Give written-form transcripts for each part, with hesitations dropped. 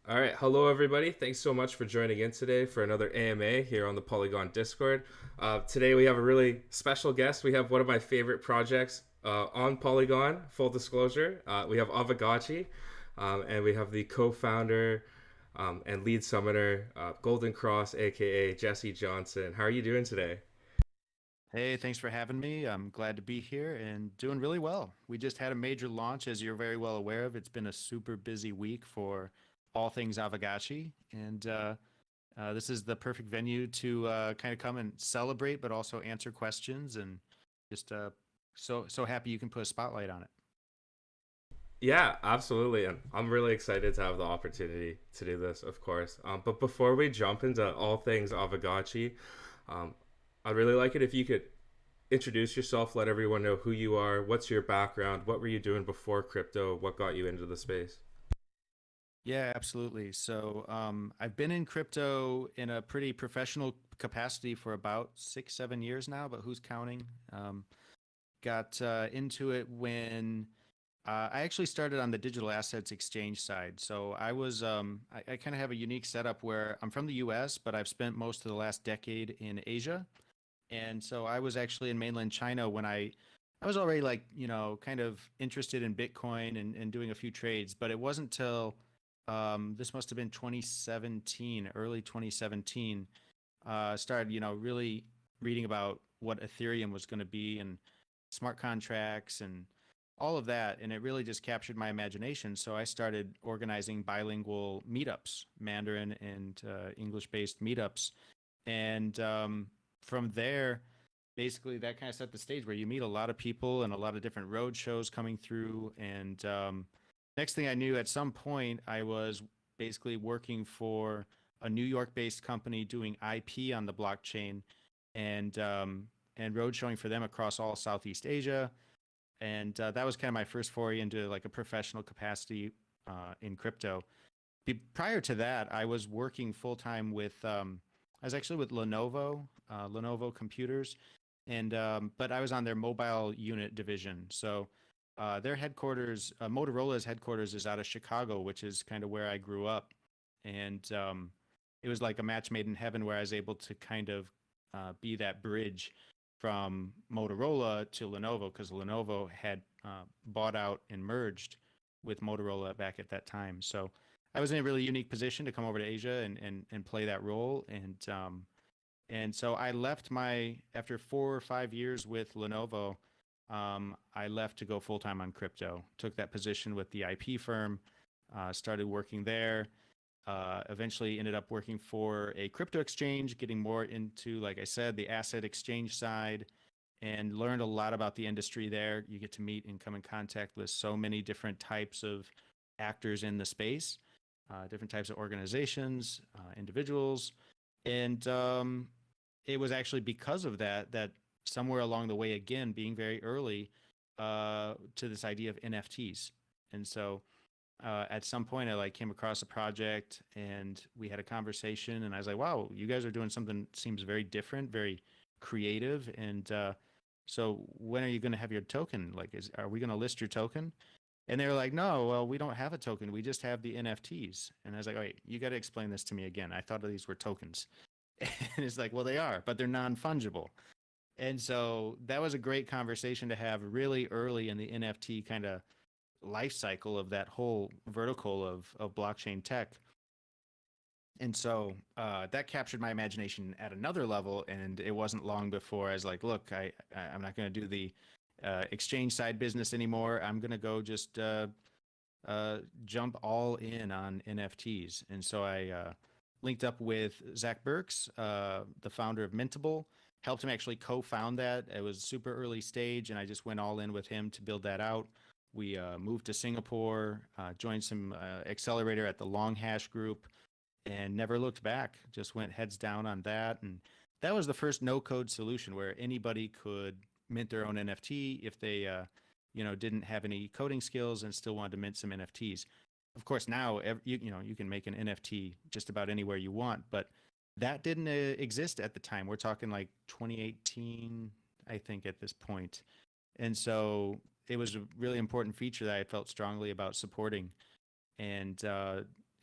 All right, hello everybody. Thanks so much for joining in today for another AMA here on the Polygon Discord. Today we have a really special guest. We have one of my favorite projects on Polygon. Full disclosure, we have Aavegotchi, and we have the co-founder and lead summoner, GldnXross AKA Jesse Johnson. How are you doing today? Hey, thanks for having me. I'm glad to be here and doing really well. We just had a major launch, as you're very well aware of. It's been a super busy week for all things Aavegotchi, and this is the perfect venue to kind of come and celebrate, but also answer questions. And just so happy you can put a spotlight on it. Yeah, absolutely. And I'm really excited to have the opportunity to do this, of course. But before we jump into all things Aavegotchi, um, I'd really like it if you could introduce yourself, let everyone know who you are, what's your background, what were you doing before crypto, what got you into the space. Yeah, absolutely. So I've been in crypto in a pretty professional capacity for about 6, 7 years now, but who's counting? Got into it when I actually started on the digital assets exchange side. So I kind of have a unique setup where I'm from the US, but I've spent most of the last decade in Asia. And so I was actually in mainland China when I was already like, kind of interested in Bitcoin and doing a few trades, but it wasn't till this must have been 2017, early 2017, started, really reading about what Ethereum was going to be and smart contracts and all of that. And it really just captured my imagination. So I started organizing bilingual meetups, Mandarin and English-based meetups. And from there, basically that kind of set the stage where you meet a lot of people and a lot of different road shows coming through. And next thing I knew, at some point, I was basically working for a New York-based company doing IP on the blockchain and road showing for them across all Southeast Asia. And that was kind of my first foray into like a professional capacity in crypto. Prior to that, I was working full time with I was actually with Lenovo, Lenovo computers, and but I was on their mobile unit division. So their headquarters, Motorola's headquarters, is out of Chicago, which is kind of where I grew up, and it was like a match made in heaven where I was able to kind of be that bridge from Motorola to Lenovo because Lenovo had bought out and merged with Motorola back at that time. So I was in a really unique position to come over to Asia and play that role. And so I left my after 4 or 5 years with Lenovo. I left to go full time on crypto. Took that position with the IP firm, started working there. Eventually ended up working for a crypto exchange, getting more into, like I said, the asset exchange side, and learned a lot about the industry there. You get to meet and come in contact with so many different types of actors in the space, different types of organizations, individuals, and it was actually because of that that somewhere along the way, again, being very early to this idea of NFTs, and so at some point I like came across a project and we had a conversation and I was like, wow, you guys are doing something that seems very different, very creative. And so when are you going to have your token? Like, are we going to list your token? And they were like, no, well, we don't have a token. We just have the NFTs. And I was like, wait, you got to explain this to me again. I thought these were tokens. And it's like, well, they are, but they're non-fungible. And so that was a great conversation to have really early in the NFT kind of life cycle of that whole vertical of blockchain tech. And so that captured my imagination at another level. And it wasn't long before I was like, look, I'm not going to do the exchange side business anymore. I'm going to go just jump all in on NFTs. And so I linked up with Zach Burks, the founder of Mintable, helped him actually co-found that. It was super early stage, and I just went all in with him to build that out. We moved to Singapore, joined some accelerator at the Long Hash group, and never looked back. Just went heads down on that. And that was the first no code solution where anybody could mint their own NFT if they, didn't have any coding skills and still wanted to mint some NFTs. Of course, now you can make an NFT just about anywhere you want, but that didn't exist at the time. We're talking like 2018, I think, at this point. And so it was a really important feature that I felt strongly about supporting. And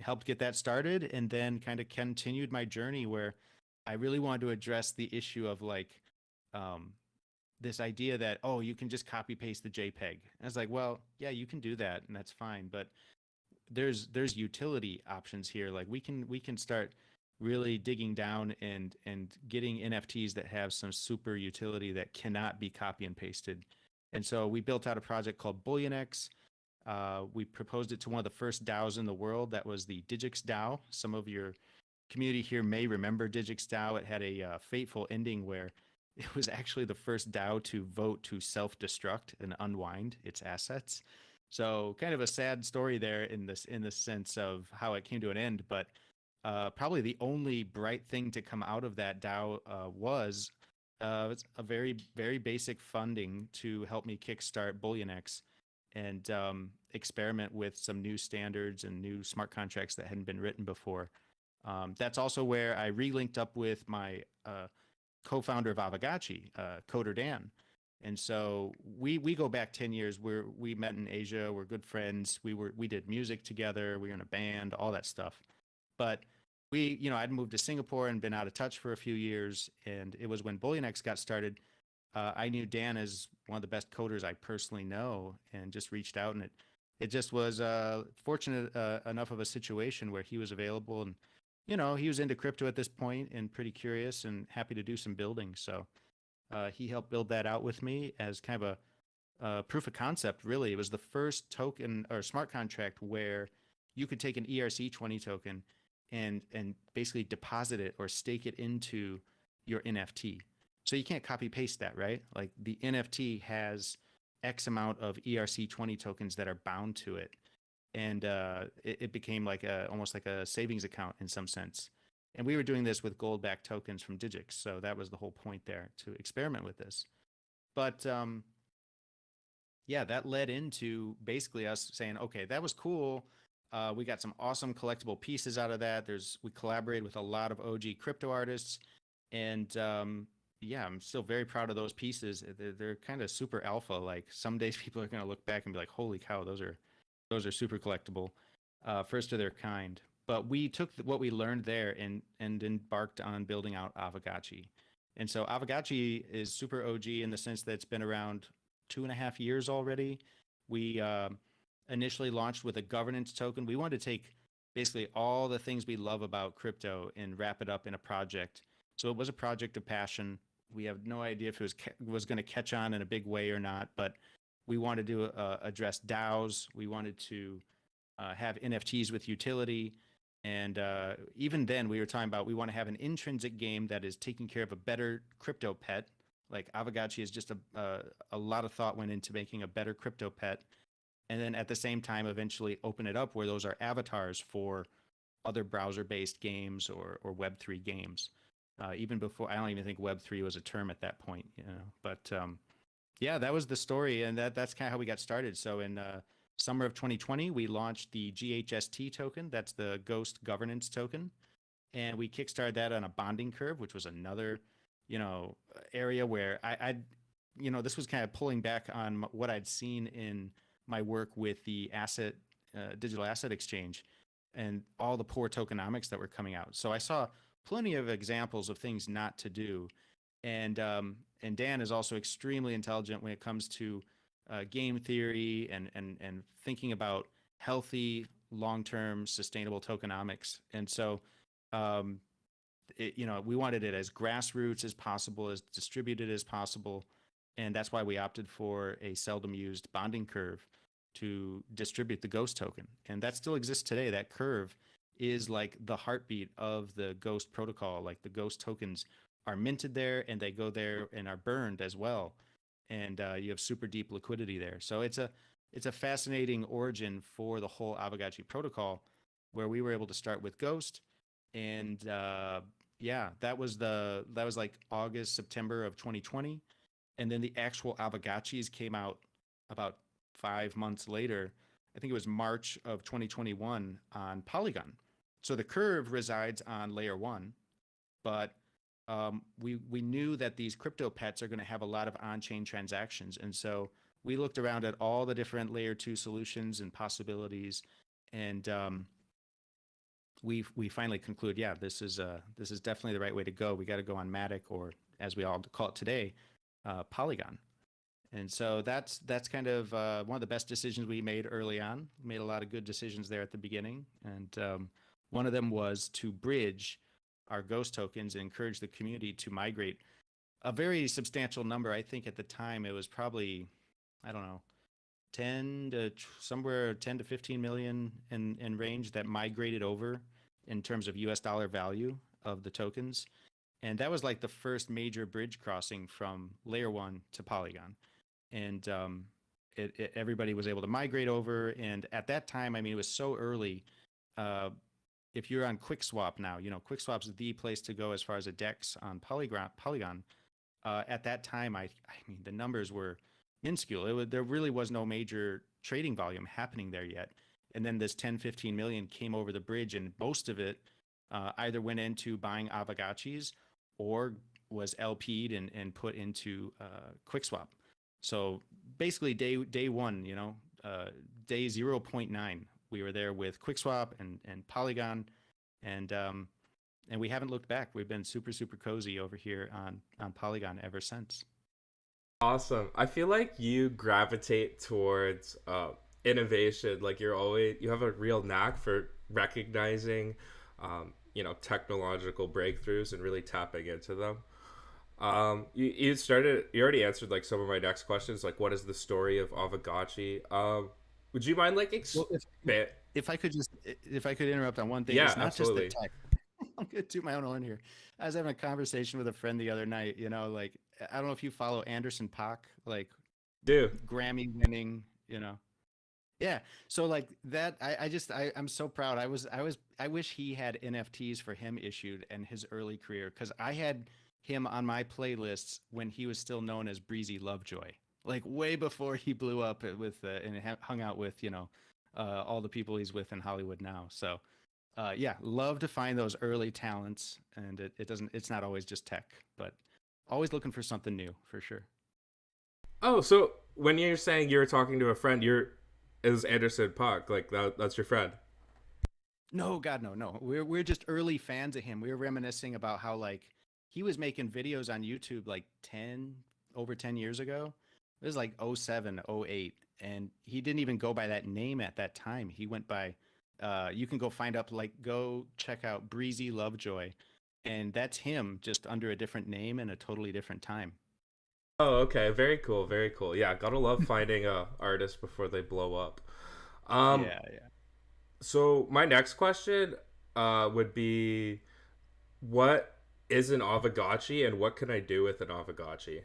helped get that started, and then kind of continued my journey where I really wanted to address the issue of like um, this idea that, oh, you can just copy paste the JPEG. And I was like, well, yeah, you can do that, and that's fine, but there's utility options here. Like we can start really digging down and getting NFTs that have some super utility that cannot be copy and pasted. And so we built out a project called GldnX. We proposed it to one of the first DAOs in the world. That was the Digix DAO. Some of your community here may remember Digix DAO. It had a fateful ending where it was actually the first DAO to vote to self-destruct and unwind its assets. So kind of a sad story there in the sense of how it came to an end. But probably the only bright thing to come out of that DAO was it's a very, very basic funding to help me kickstart GldnX and experiment with some new standards and new smart contracts that hadn't been written before. That's also where I relinked up with my co-founder of Aavegotchi, Coder Dan. And so we go back 10 years. We met in Asia. We're good friends. We did music together. We were in a band, all that stuff. But I'd moved to Singapore and been out of touch for a few years. And it was when GldnX got started. I knew Dan as one of the best coders I personally know, and just reached out, and it just was fortunate enough of a situation where he was available, and he was into crypto at this point and pretty curious and happy to do some building. So he helped build that out with me as kind of a proof of concept. Really, it was the first token or smart contract where you could take an ERC20 token and basically deposit it or stake it into your NFT. So you can't copy paste that, right? Like the NFT has X amount of ERC20 tokens that are bound to it. And it became like almost like a savings account in some sense. And we were doing this with gold-backed tokens from Digix. So that was the whole point there, to experiment with this. But yeah, that led into basically us saying, okay, that was cool. We got some awesome collectible pieces out of that. We collaborated with a lot of OG crypto artists. And yeah, I'm still very proud of those pieces. They're kind of super alpha. Like some days people are going to look back and be like, holy cow, those are super collectible, first of their kind. But we took what we learned there and embarked on building out Aavegotchi. And so Aavegotchi is super OG in the sense that it's been around 2.5 years already. We initially launched with a governance token. We wanted to take basically all the things we love about crypto and wrap it up in a project. So it was a project of passion. We have no idea if it was going to catch on in a big way or not, but we wanted to address DAOs. We wanted to have NFTs with utility. And even then, we were talking about we want to have an intrinsic game that is taking care of a better crypto pet. Like Aavegotchi is just a lot of thought went into making a better crypto pet. And then at the same time, eventually open it up where those are avatars for other browser-based games or Web3 games. Even before, I don't even think Web3 was a term at that point, But yeah, that was the story, and that's kind of how we got started. So in summer of 2020, we launched the GHST token. That's the Ghost Governance token, and we kickstarted that on a bonding curve, which was another, area where this was kind of pulling back on what I'd seen in my work with the digital asset exchange, and all the poor tokenomics that were coming out. So I saw plenty of examples of things not to do. And Dan is also extremely intelligent when it comes to game theory and thinking about healthy, long-term, sustainable tokenomics. And so, we wanted it as grassroots as possible, as distributed as possible. And that's why we opted for a seldom used bonding curve to distribute the Ghost token. And that still exists today. That curve is like the heartbeat of the Ghost protocol. Like the Ghost tokens are minted there, and they go there and are burned as well. And you have super deep liquidity there. So it's a fascinating origin for the whole Aavegotchi protocol, where we were able to start with Ghost. And yeah, that was like August, September of 2020. And then the actual Aavegotchis came out about 5 months later. I think it was March of 2021 on Polygon. So the curve resides on layer 1, but we knew that these crypto pets are going to have a lot of on-chain transactions. And so we looked around at all the different layer 2 solutions and possibilities. And we finally conclude, yeah, this is definitely the right way to go. We got to go on Matic, or as we all call it today, Polygon. And so that's kind of one of the best decisions we made early on. We made a lot of good decisions there at the beginning, and one of them was to bridge our Ghost tokens and encourage the community to migrate a very substantial number. I think at the time it was probably, I don't know, 10 to 15 million in range that migrated over in terms of US dollar value of the tokens. And that was like the first major bridge crossing from layer 1 to Polygon. And everybody was able to migrate over. And at that time, I mean, it was so early. If you're on QuickSwap now, you know, QuickSwap's the place to go as far as a DEX on Polygon. At that time, I mean, the numbers were minuscule. There really was no major trading volume happening there yet. And then this 10, 15 million came over the bridge, and most of it either went into buying Aavegotchis or was LP'd and put into QuickSwap. So basically day one, you know, day 0.9, we were there with QuickSwap and Polygon, and we haven't looked back. We've been super, super cozy over here on Polygon ever since. Awesome. I feel like you gravitate towards innovation. Like you have a real knack for recognizing, technological breakthroughs and really tapping into them. You already answered like some of my next questions, like what is the story of Aavegotchi? Would you mind like expand? If I could interrupt on one thing, Yeah, it's not absolutely. just the tech. I'm gonna toot my own horn here. I was having a conversation with a friend the other night. You know, like I don't know if you follow Anderson Paak, like Do. Grammy winning. You know, yeah. So like that, I'm so proud. I wish he had NFTs for him issued and his early career, because I had him on my playlists when he was still known as Breezy Lovejoy, like way before he blew up with and hung out with all the people he's with in Hollywood now. So yeah, love to find those early talents, and it's not always just tech, but always looking for something new for sure. Oh, so when you're saying you're talking to a friend, is Anderson Paak, like that's your friend? No, God, no. We're just early fans of him. We were reminiscing about how like he was making videos on YouTube like over 10 years ago. It was like '07, '08, and he didn't even go by that name at that time. He went by you can go check out Breezy Lovejoy, and that's him just under a different name and a totally different time. Oh, okay. Very cool. Very cool. Yeah, gotta love finding artists before they blow up. Um, Yeah, yeah. so my next question would be, what is an Aavegotchi and what can I do with an Aavegotchi?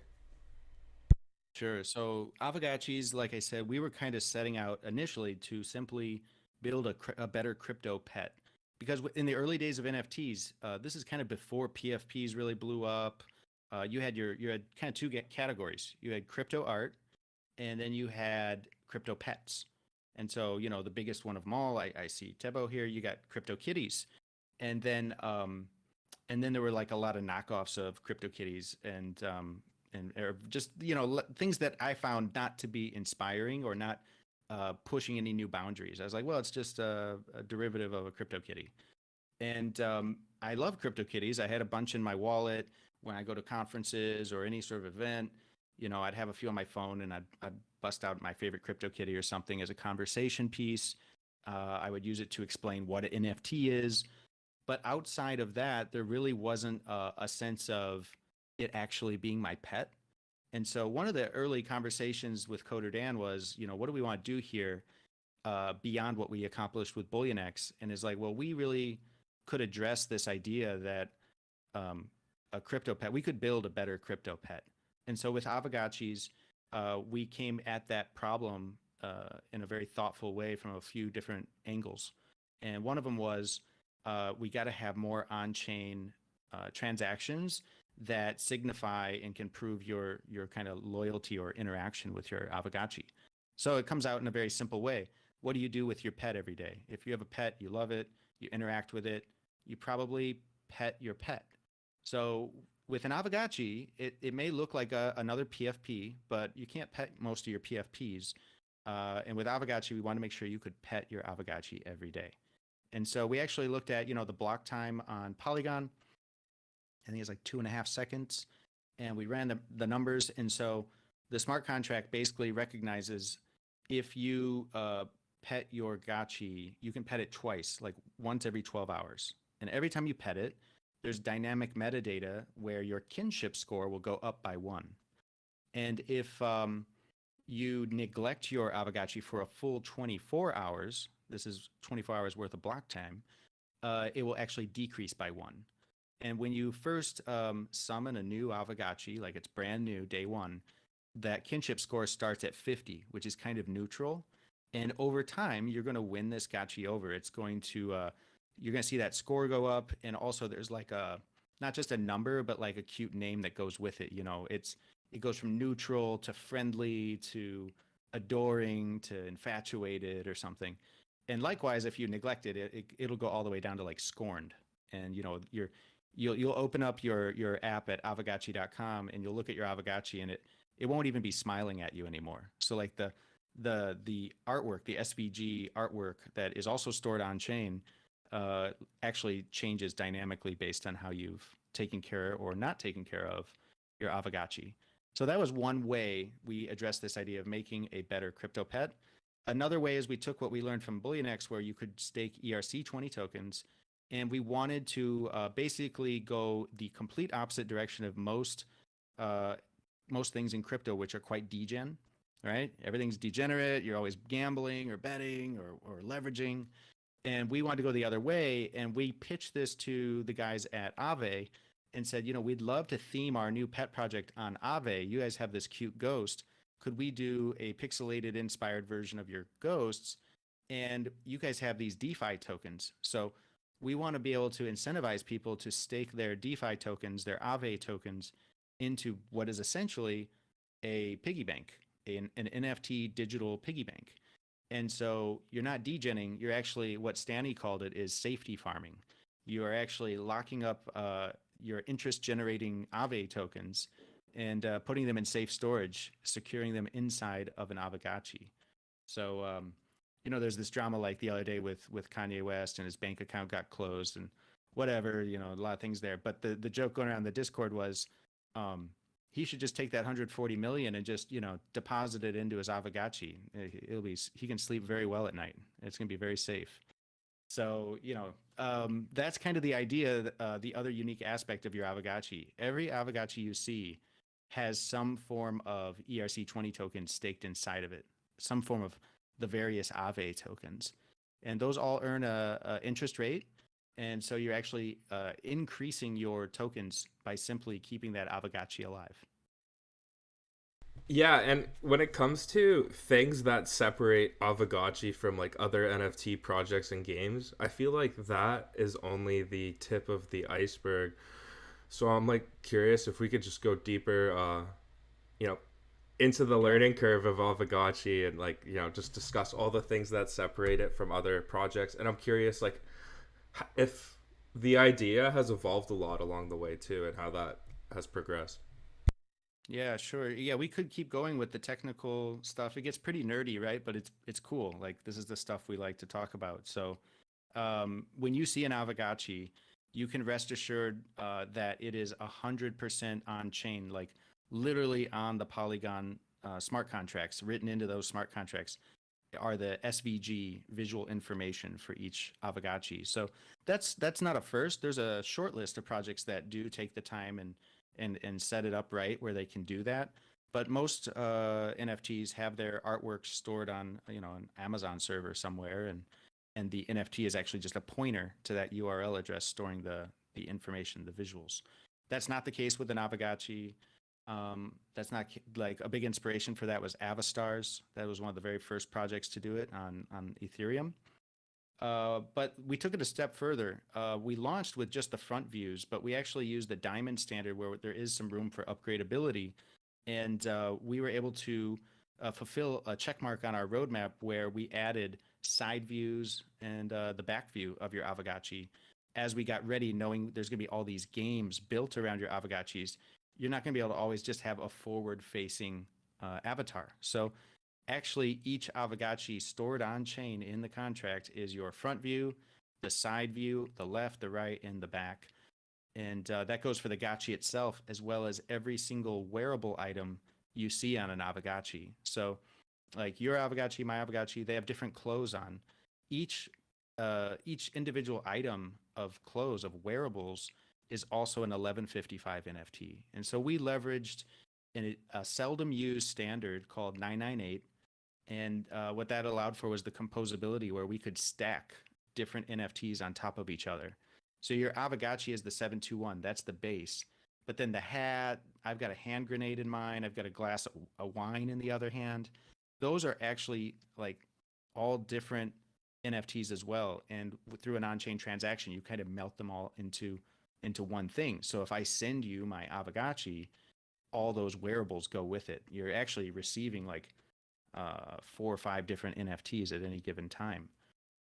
Sure. So Aavegotchis, like I said, we were kind of setting out initially to simply build a better crypto pet, because in the early days of NFTs, this is kind of before PFPs really blew up. You had kind of two categories. You had crypto art, and then you had crypto pets. And so, you know, the biggest one of them all, I see Tebo here. You got crypto kitties, and then there were like a lot of knockoffs of crypto kitties, and or just things that I found not to be inspiring or not pushing any new boundaries. I was like, well, it's just a derivative of a crypto kitty. And I love crypto kitties. I had a bunch in my wallet. When I go to conferences or any sort of event, you know, I'd have a few on my phone, and I'd bust out my favorite crypto kitty or something as a conversation piece. I would use it to explain what an NFT is. But outside of that, there really wasn't a sense of it actually being my pet. And so one of the early conversations with Coder Dan was, you know, what do we want to do here beyond what we accomplished with BullionX? And is like, well, we really could address this idea that a crypto pet, we could build a better crypto pet. And so with Aavegotchis, we came at that problem in a very thoughtful way from a few different angles. And one of them was we got to have more on-chain transactions that signify and can prove your kind of loyalty or interaction with your Aavegotchi. So it comes out in a very simple way. What do you do with your pet every day? If you have a pet, you love it, you interact with it, you probably pet your pet. So with an Aavegotchi, it may look like another PFP, but you can't pet most of your PFPs. And with Aavegotchi, we want to make sure you could pet your Aavegotchi every day. And so we actually looked at, the block time on Polygon. I think it's like 2.5 seconds. And we ran the numbers. And so the smart contract basically recognizes if you pet your Gotchi, you can pet it twice, like once every 12 hours. And every time you pet it, there's dynamic metadata where your kinship score will go up by 1. And if you neglect your Aavegotchi for a full 24 hours, this is 24 hours worth of block time, it will actually decrease by 1. And when you first summon a new Aavegotchi, like it's brand new, day 1, that kinship score starts at 50, which is kind of neutral. And over time, you're going to win this Gotchi over. It's going to, you're going to see that score go up. And also there's like not just a number, but like a cute name that goes with it. It goes from neutral to friendly to adoring to infatuated or something. And likewise, if you neglect it, it'll go all the way down to like scorned. And you'll open up your app at Aavegotchi.com and you'll look at your Aavegotchi and it won't even be smiling at you anymore. So like the artwork, the SVG artwork that is also stored on chain, actually changes dynamically based on how you've taken care or not taken care of your Aavegotchi. So that was one way we addressed this idea of making a better crypto pet. Another way is we took what we learned from BullionX, where you could stake ERC20 tokens, and we wanted to basically go the complete opposite direction of most things in crypto, which are quite degen, right? Everything's degenerate. You're always gambling or betting or leveraging. And we wanted to go the other way. And we pitched this to the guys at Aave and said, we'd love to theme our new pet project on Aave. You guys have this cute ghost. Could we do a pixelated inspired version of your ghosts? And you guys have these DeFi tokens. So we want to be able to incentivize people to stake their DeFi tokens, their Aave tokens, into what is essentially a piggy bank, an NFT digital piggy bank. And so you're not degenning, you're actually, what Stanny called it, is safety farming. You are actually locking up your interest generating Aave tokens and putting them in safe storage, securing them inside of an Aavegotchi. So, there's this drama like the other day with Kanye West and his bank account got closed and whatever, a lot of things there. But the joke going around the Discord was he should just take that 140 million and just, deposit it into his Aavegotchi. He can sleep very well at night. It's going to be very safe. So, that's kind of the idea, the other unique aspect of your Aavegotchi. Every Aavegotchi you see has some form of ERC20 token staked inside of it, some form of the various Aave tokens. And those all earn a interest rate. And so you're actually increasing your tokens by simply keeping that Aavegotchi alive. Yeah, and when it comes to things that separate Aavegotchi from like other NFT projects and games, I feel like that is only the tip of the iceberg. So I'm like curious if we could just go deeper, into the learning curve of Aavegotchi and like, just discuss all the things that separate it from other projects. And I'm curious, like, if the idea has evolved a lot along the way too, and how that has progressed. Yeah, sure. Yeah, we could keep going with the technical stuff. It gets pretty nerdy, right? But it's cool. Like, this is the stuff we like to talk about. So when you see an Aavegotchi, you can rest assured that it is 100% on chain, like literally on the Polygon smart contracts. Written into those smart contracts are the SVG visual information for each Aavegotchi. So that's not a first. There's a short list of projects that do take the time and set it up right where they can do that. But most NFTs have their artwork stored on an Amazon server somewhere, and the NFT is actually just a pointer to that URL address storing the information, the visuals. That's not the case with an Aavegotchi. That's not like a big inspiration for that was Avastars. That was one of the very first projects to do it on Ethereum. But we took it a step further. We launched with just the front views, but we actually used the diamond standard where there is some room for upgradability. And we were able to fulfill a check mark on our roadmap where we added side views and the back view of your Aavegotchi. As we got ready, knowing there's going to be all these games built around your Aavegotchis, you're not going to be able to always just have a forward-facing avatar. So actually, each Aavegotchi stored on chain in the contract is your front view. the side view, the left, the right, and the back. And that goes for the Gotchi itself, as well as every single wearable item you see on an Aavegotchi. So like your Aavegotchi, my Aavegotchi, they have different clothes on. Each individual item of clothes, of wearables, is also an 1155 NFT. And so we leveraged a seldom used standard called 998. And what that allowed for was the composability, where we could stack different NFTs on top of each other. So your Aavegotchi is the 721, that's the base. But then the hat, I've got a hand grenade in mine, I've got a glass of wine in the other hand. Those are actually like all different NFTs as well. And through an on-chain transaction, you kind of melt them all into one thing. So if I send you my Aavegotchi, all those wearables go with it. You're actually receiving like 4 or 5 different NFTs at any given time.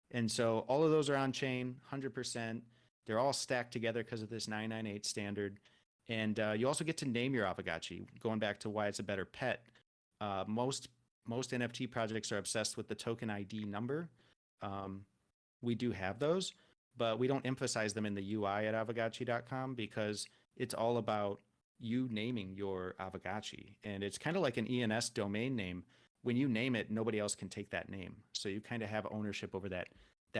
And so all of those are on chain, 100%. They're all stacked together because of this 998 standard. And you also get to name your Aavegotchi, going back to why it's a better pet. Most NFT projects are obsessed with the token ID number. We do have those, but we don't emphasize them in the UI at Aavegotchi.com because it's all about you naming your Aavegotchi. And it's kind of like an ENS domain name. When you name it, nobody else can take that name. So you kind of have ownership over that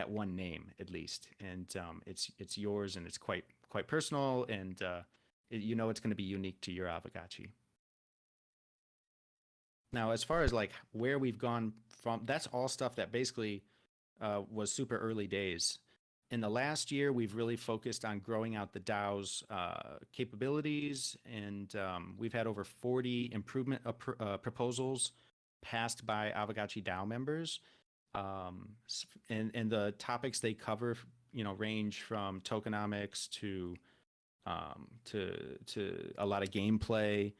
one name at least. And it's yours, and it's quite personal, and you know it's going to be unique to your Aavegotchi. Now, as far as like where we've gone from, that's all stuff that basically was super early days. In the last year, we've really focused on growing out the DAO's capabilities, and we've had over 40 improvement proposals passed by Aavegotchi DAO members. And the topics they cover, range from tokenomics to a lot of gameplay,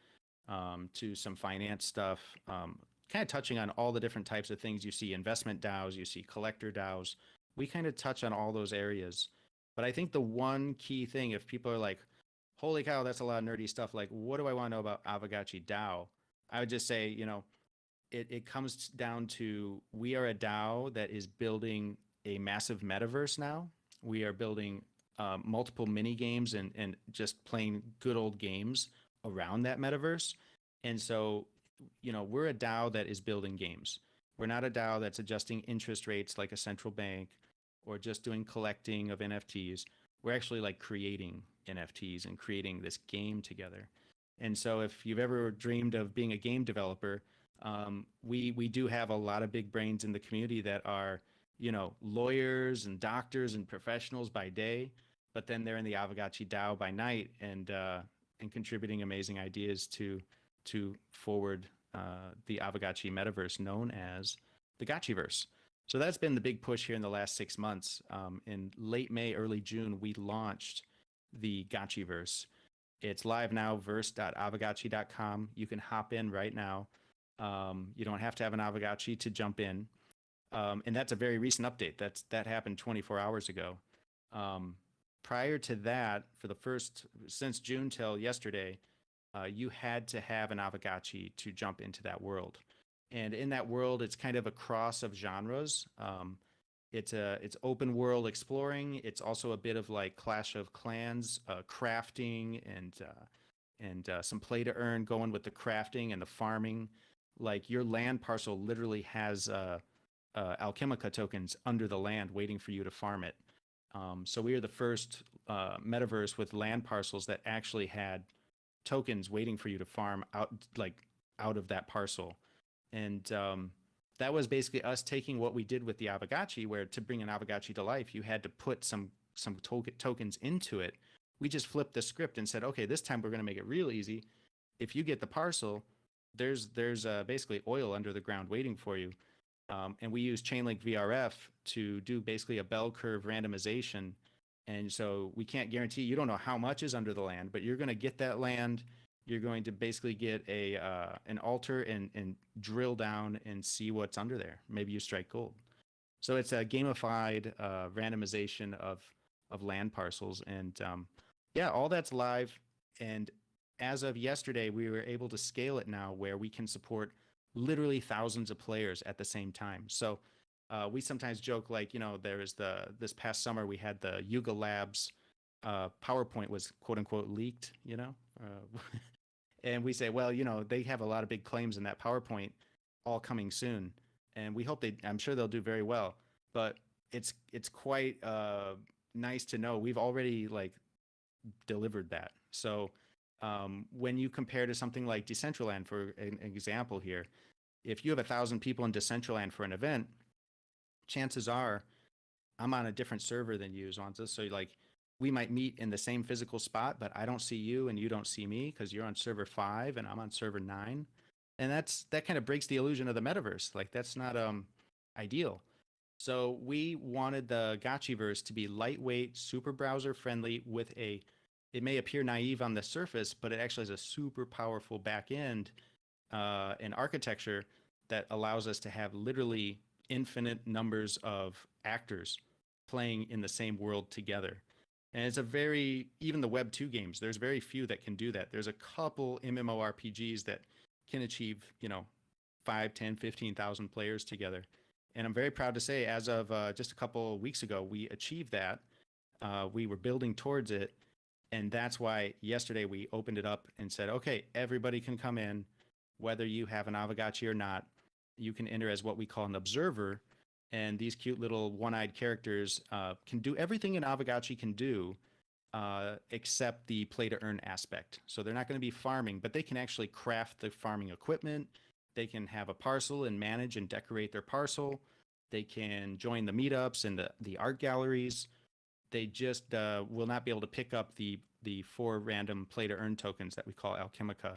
to some finance stuff, kind of touching on all the different types of things. You see investment DAOs, you see collector DAOs. We kind of touch on all those areas. But I think the one key thing, if people are like, holy cow, that's a lot of nerdy stuff, like, what do I want to know about Aavegotchi DAO? I would just say, it comes down to, we are a DAO that is building a massive metaverse now. We are building multiple mini games and just playing good old games around that metaverse. And so, we're a DAO that is building games. We're not a DAO that's adjusting interest rates like a central bank or just doing collecting of NFTs. We're actually like creating NFTs and creating this game together. And so if you've ever dreamed of being a game developer, we do have a lot of big brains in the community that are, lawyers and doctors and professionals by day, but then they're in the Aavegotchi DAO by night and contributing amazing ideas to forward the Aavegotchi metaverse known as the Gotchiverse. So that's been the big push here in the last 6 months. In late May, early June, we launched the Gotchiverse. It's live now, verse.aavegotchi.com. You can hop in right now. You don't have to have an Aavegotchi to jump in. And that's a very recent update. That happened 24 hours ago. Prior to that, since June till yesterday, you had to have an Aavegotchi to jump into that world. And in that world, it's kind of a cross of genres. It's open world exploring. It's also a bit of like Clash of Clans, crafting, and some play to earn going with the crafting and the farming. Like your land parcel literally has Alchemica tokens under the land waiting for you to farm it. So we are the first metaverse with land parcels that actually had tokens waiting for you to farm out of that parcel. And that was basically us taking what we did with the Aavegotchi, where to bring an Aavegotchi to life, you had to put some tokens into it. We just flipped the script and said, okay, this time we're going to make it real easy. If you get the parcel, there's basically oil under the ground waiting for you. And we use Chainlink VRF to do basically a bell curve randomization. And so we can't guarantee, you don't know how much is under the land, but you're going to get that land. You're going to basically get an altar and drill down and see what's under there. Maybe you strike gold. So it's a gamified randomization of land parcels. And all that's live. And as of yesterday, we were able to scale it now where we can support literally thousands of players at the same time. So We sometimes joke like, this past summer we had the Yuga Labs PowerPoint was quote unquote leaked, and we say, well, they have a lot of big claims in that PowerPoint all coming soon. And I'm sure they'll do very well, but it's quite nice to know we've already like delivered that. So when you compare to something like Decentraland, for an example here, if you have 1,000 people in Decentraland for an event, chances are I'm on a different server than you, Zwanza. So like we might meet in the same physical spot, but I don't see you and you don't see me because you're on server 5 and I'm on server 9. And that kind of breaks the illusion of the metaverse. Like that's not ideal. So we wanted the Gotchiverse to be lightweight, super browser friendly with it may appear naive on the surface, but it actually has a super powerful back end and architecture that allows us to have literally infinite numbers of actors playing in the same world together. And it's even the Web 2 games, there's very few that can do that. There's a couple MMORPGs that can achieve, 5, 10, 15,000 players together. And I'm very proud to say, as of just a couple weeks ago, we achieved that. We were building towards it. And that's why yesterday we opened it up and said, okay, everybody can come in, whether you have an Aavegotchi or not. You can enter as what we call an observer. And these cute little one-eyed characters can do everything an Aavegotchi can do, except the play-to-earn aspect. So they're not going to be farming, but they can actually craft the farming equipment. They can have a parcel and manage and decorate their parcel. They can join the meetups and the art galleries. They just will not be able to pick up the 4 random play-to-earn tokens that we call Alchemica.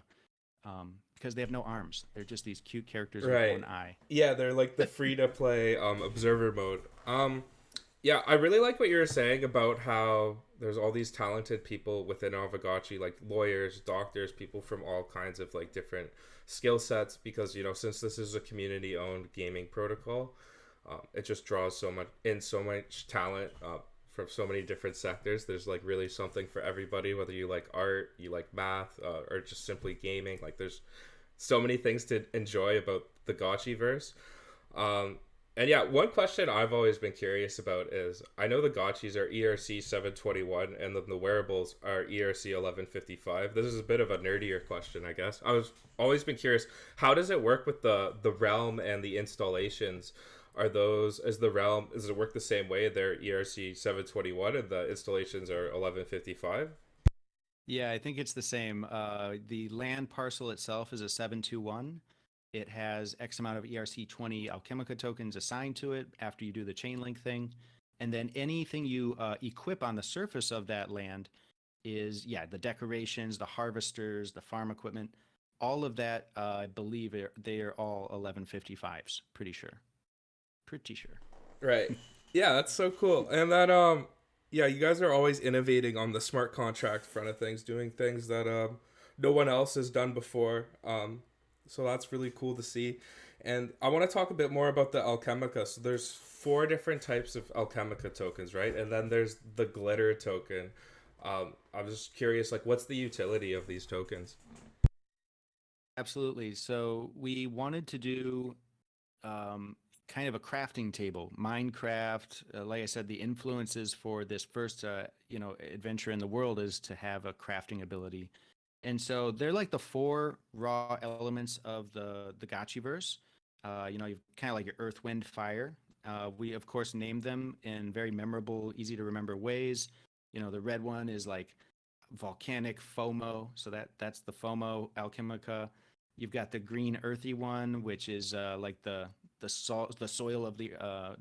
Because they have no arms. They're just these cute characters with one eye. Yeah, they're like the free-to-play observer mode. Yeah, I really like what you were saying about how there's all these talented people within Aavegotchi, like lawyers, doctors, people from all kinds of like different skill sets, because, since this is a community-owned gaming protocol, it just draws so much talent from so many different sectors. There's like really something for everybody, whether you like art, you like math, or just simply gaming. Like there's so many things to enjoy about the Gotchiverse. And yeah, one question I've always been curious about is, I know the Gotchis are ERC 721 and then the wearables are ERC 1155. This is a bit of a nerdier question, I guess. I've always been curious, how does it work with the realm and the installations? Does it work the same way? They're ERC 721 and the installations are 1155? Yeah, I think it's the same. The land parcel itself is a 721. It has X amount of ERC 20 Alchemica tokens assigned to it after you do the chain link thing. And then anything you equip on the surface of that land is, the decorations, the harvesters, the farm equipment, all of that, I believe they are all 1155s, pretty sure. Right. Yeah, that's so cool. And that you guys are always innovating on the smart contract front of things, doing things that no one else has done before. So that's really cool to see. And I want to talk a bit more about the Alchemica. So there's 4 different types of Alchemica tokens, right? And then there's the glitter token. I was just curious, like, what's the utility of these tokens? Absolutely. So we wanted to do kind of a crafting table. Minecraft, like I said, the influences for this first adventure in the world is to have a crafting ability. And so they're like the 4 raw elements of the Gotchiverse. You've kind of like your earth, wind, fire. We of course named them in very memorable, easy to remember ways. The red one is like volcanic FOMO, so that's the FOMO Alchemica. You've got the green earthy one, which is like the soil of the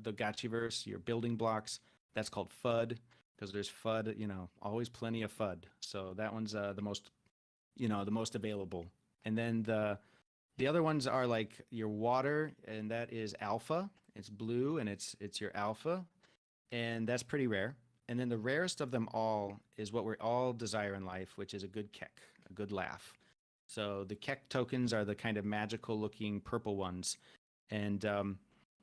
Gotchiverse, your building blocks. That's called FUD, because there's FUD, always plenty of FUD. So that one's the most available. And then the other ones are like your water, and that is alpha. It's blue, and it's your alpha, and that's pretty rare. And then the rarest of them all is what we all desire in life, which is a good kek, a good laugh. So the kek tokens are the kind of magical looking purple ones. And,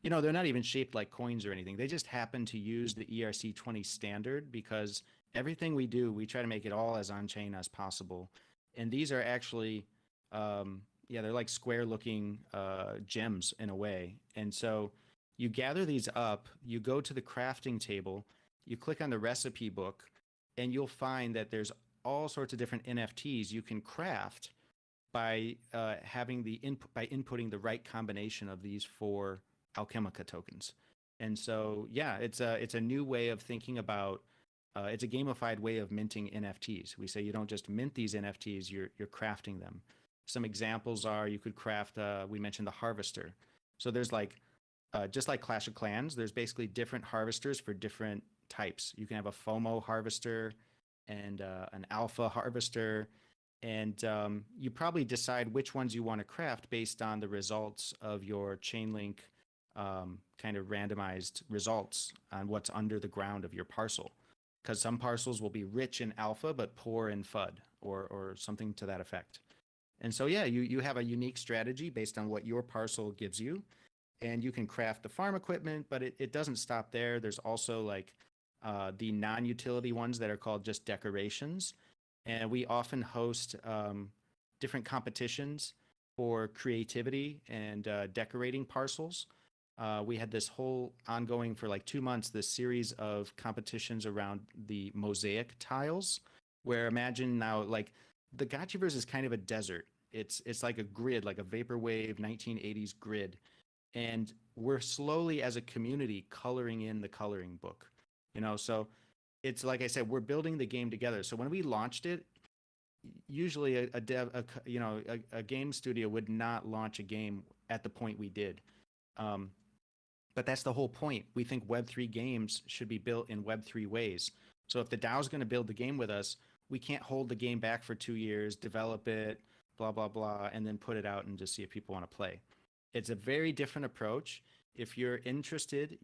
they're not even shaped like coins or anything. They just happen to use the ERC 20 standard because everything we do, we try to make it all as on-chain as possible. And these are actually, they're like square looking gems in a way. And so You gather these up, you go to the crafting table, you click on the recipe book, and you'll find that there's all sorts of different NFTs you can craft by having the by inputting the right combination of these 4 Alchemica tokens. And so, yeah, it's a new way of thinking about. It's a gamified way of minting NFTs. We say you don't just mint these NFTs; you're crafting them. Some examples are you could craft. We mentioned the harvester. So there's like just like Clash of Clans. There's basically different harvesters for different types. You can have a FOMO harvester and an alpha harvester. And you probably decide which ones you want to craft based on the results of your Chainlink kind of randomized results on what's under the ground of your parcel. Because some parcels will be rich in alpha but poor in FUD or something to that effect. And so, yeah, you have a unique strategy based on what your parcel gives you. And you can craft the farm equipment, but it doesn't stop there. There's also like the non-utility ones that are called just decorations. And we often host different competitions for creativity and decorating parcels. We had this whole ongoing for like 2 months, this series of competitions around the mosaic tiles, where imagine now like the Gotchiverse is kind of a desert. It's like a grid, like a vaporwave 1980s grid. And we're slowly as a community coloring in the coloring book, so it's like I said, we're building the game together. So when we launched it, usually a game studio would not launch a game at the point we did. But that's the whole point. We think Web3 games should be built in Web3 ways. So if the DAO is going to build the game with us, we can't hold the game back for 2 years, develop it, blah, blah, blah, and then put it out and just see if people want to play. It's a very different approach. If you're interested,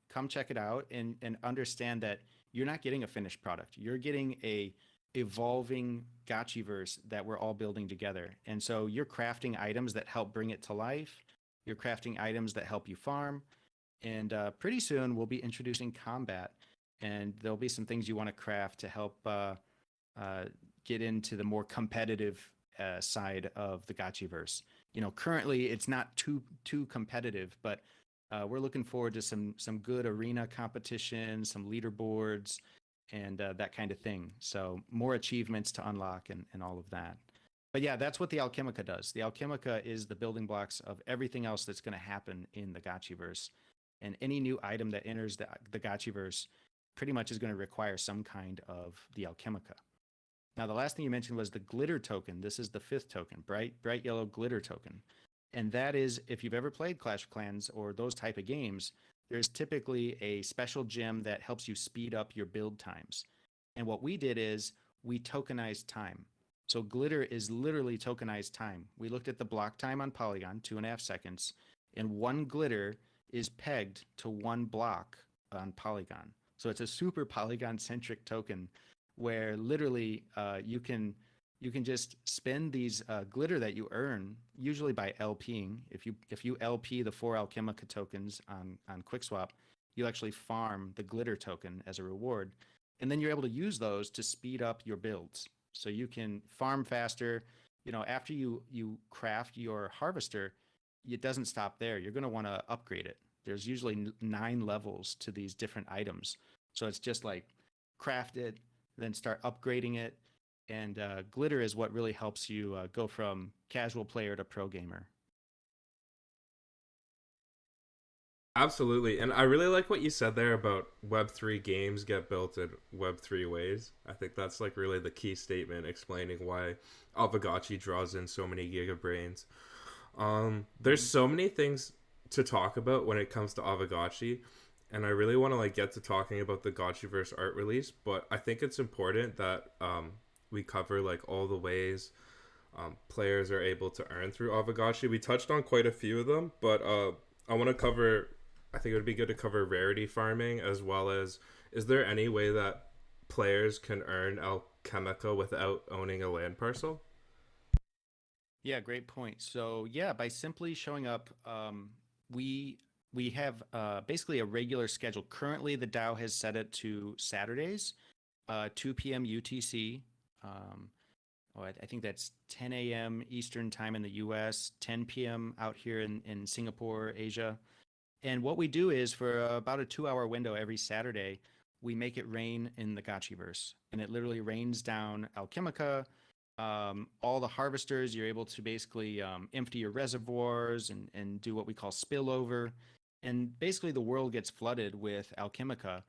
come check it out and understand that you're not getting a finished product. You're getting a evolving Gotchiverse that we're all building together. And so you're crafting items that help bring it to life. You're crafting items that help you farm. And pretty soon we'll be introducing combat. And there'll be some things you want to craft to help get into the more competitive side of the Gotchiverse. Currently it's not too competitive, but we're looking forward to some good arena competition, some leaderboards, and that kind of thing. So more achievements to unlock and all of that. But yeah, that's what the Alchemica does. The Alchemica is the building blocks of everything else that's going to happen in the Gotchiverse. And any new item that enters the Gotchiverse pretty much is going to require some kind of the Alchemica. Now, the last thing you mentioned was the glitter token. This is the 5th token, bright yellow glitter token. And that is, if you've ever played Clash of Clans or those type of games, there's typically a special gem that helps you speed up your build times. And what we did is we tokenized time. So glitter is literally tokenized time. We looked at the block time on Polygon, 2.5 seconds, and 1 glitter is pegged to 1 block on Polygon. So it's a super Polygon-centric token where literally you can just spend these glitter that you earn, usually by LPing. If you LP the 4 Alchemica tokens on QuickSwap, you actually farm the glitter token as a reward. And then you're able to use those to speed up your builds. So you can farm faster. After you craft your harvester, it doesn't stop there. You're going to want to upgrade it. There's usually 9 levels to these different items. So it's just like craft it, then start upgrading it. And glitter is what really helps you go from casual player to pro gamer. Absolutely. And I really like what you said there about Web3 games get built in Web3 ways. I think that's like really the key statement explaining why Aavegotchi draws in so many gigabrains. There's so many things to talk about when it comes to Aavegotchi, and I really want to like get to talking about the Gotchiverse Art Release, but I think it's important that we cover like all the ways players are able to earn through Aavegotchi. We touched on quite a few of them, but I want to cover, I think it would be good to cover rarity farming, as well as, is there any way that players can earn Alchemica without owning a land parcel? Yeah, great point. So yeah, by simply showing up, we have basically a regular schedule. Currently, the DAO has set it to Saturdays, 2 p.m. UTC. I think that's 10 a.m. Eastern time in the U.S., 10 p.m. out here in Singapore, Asia. And what we do is for about a 2-hour window every Saturday, we make it rain in the Gotchiverse. And it literally rains down Alchemica. All the harvesters, you're able to basically empty your reservoirs and do what we call spillover. And basically the world gets flooded with Alchemica.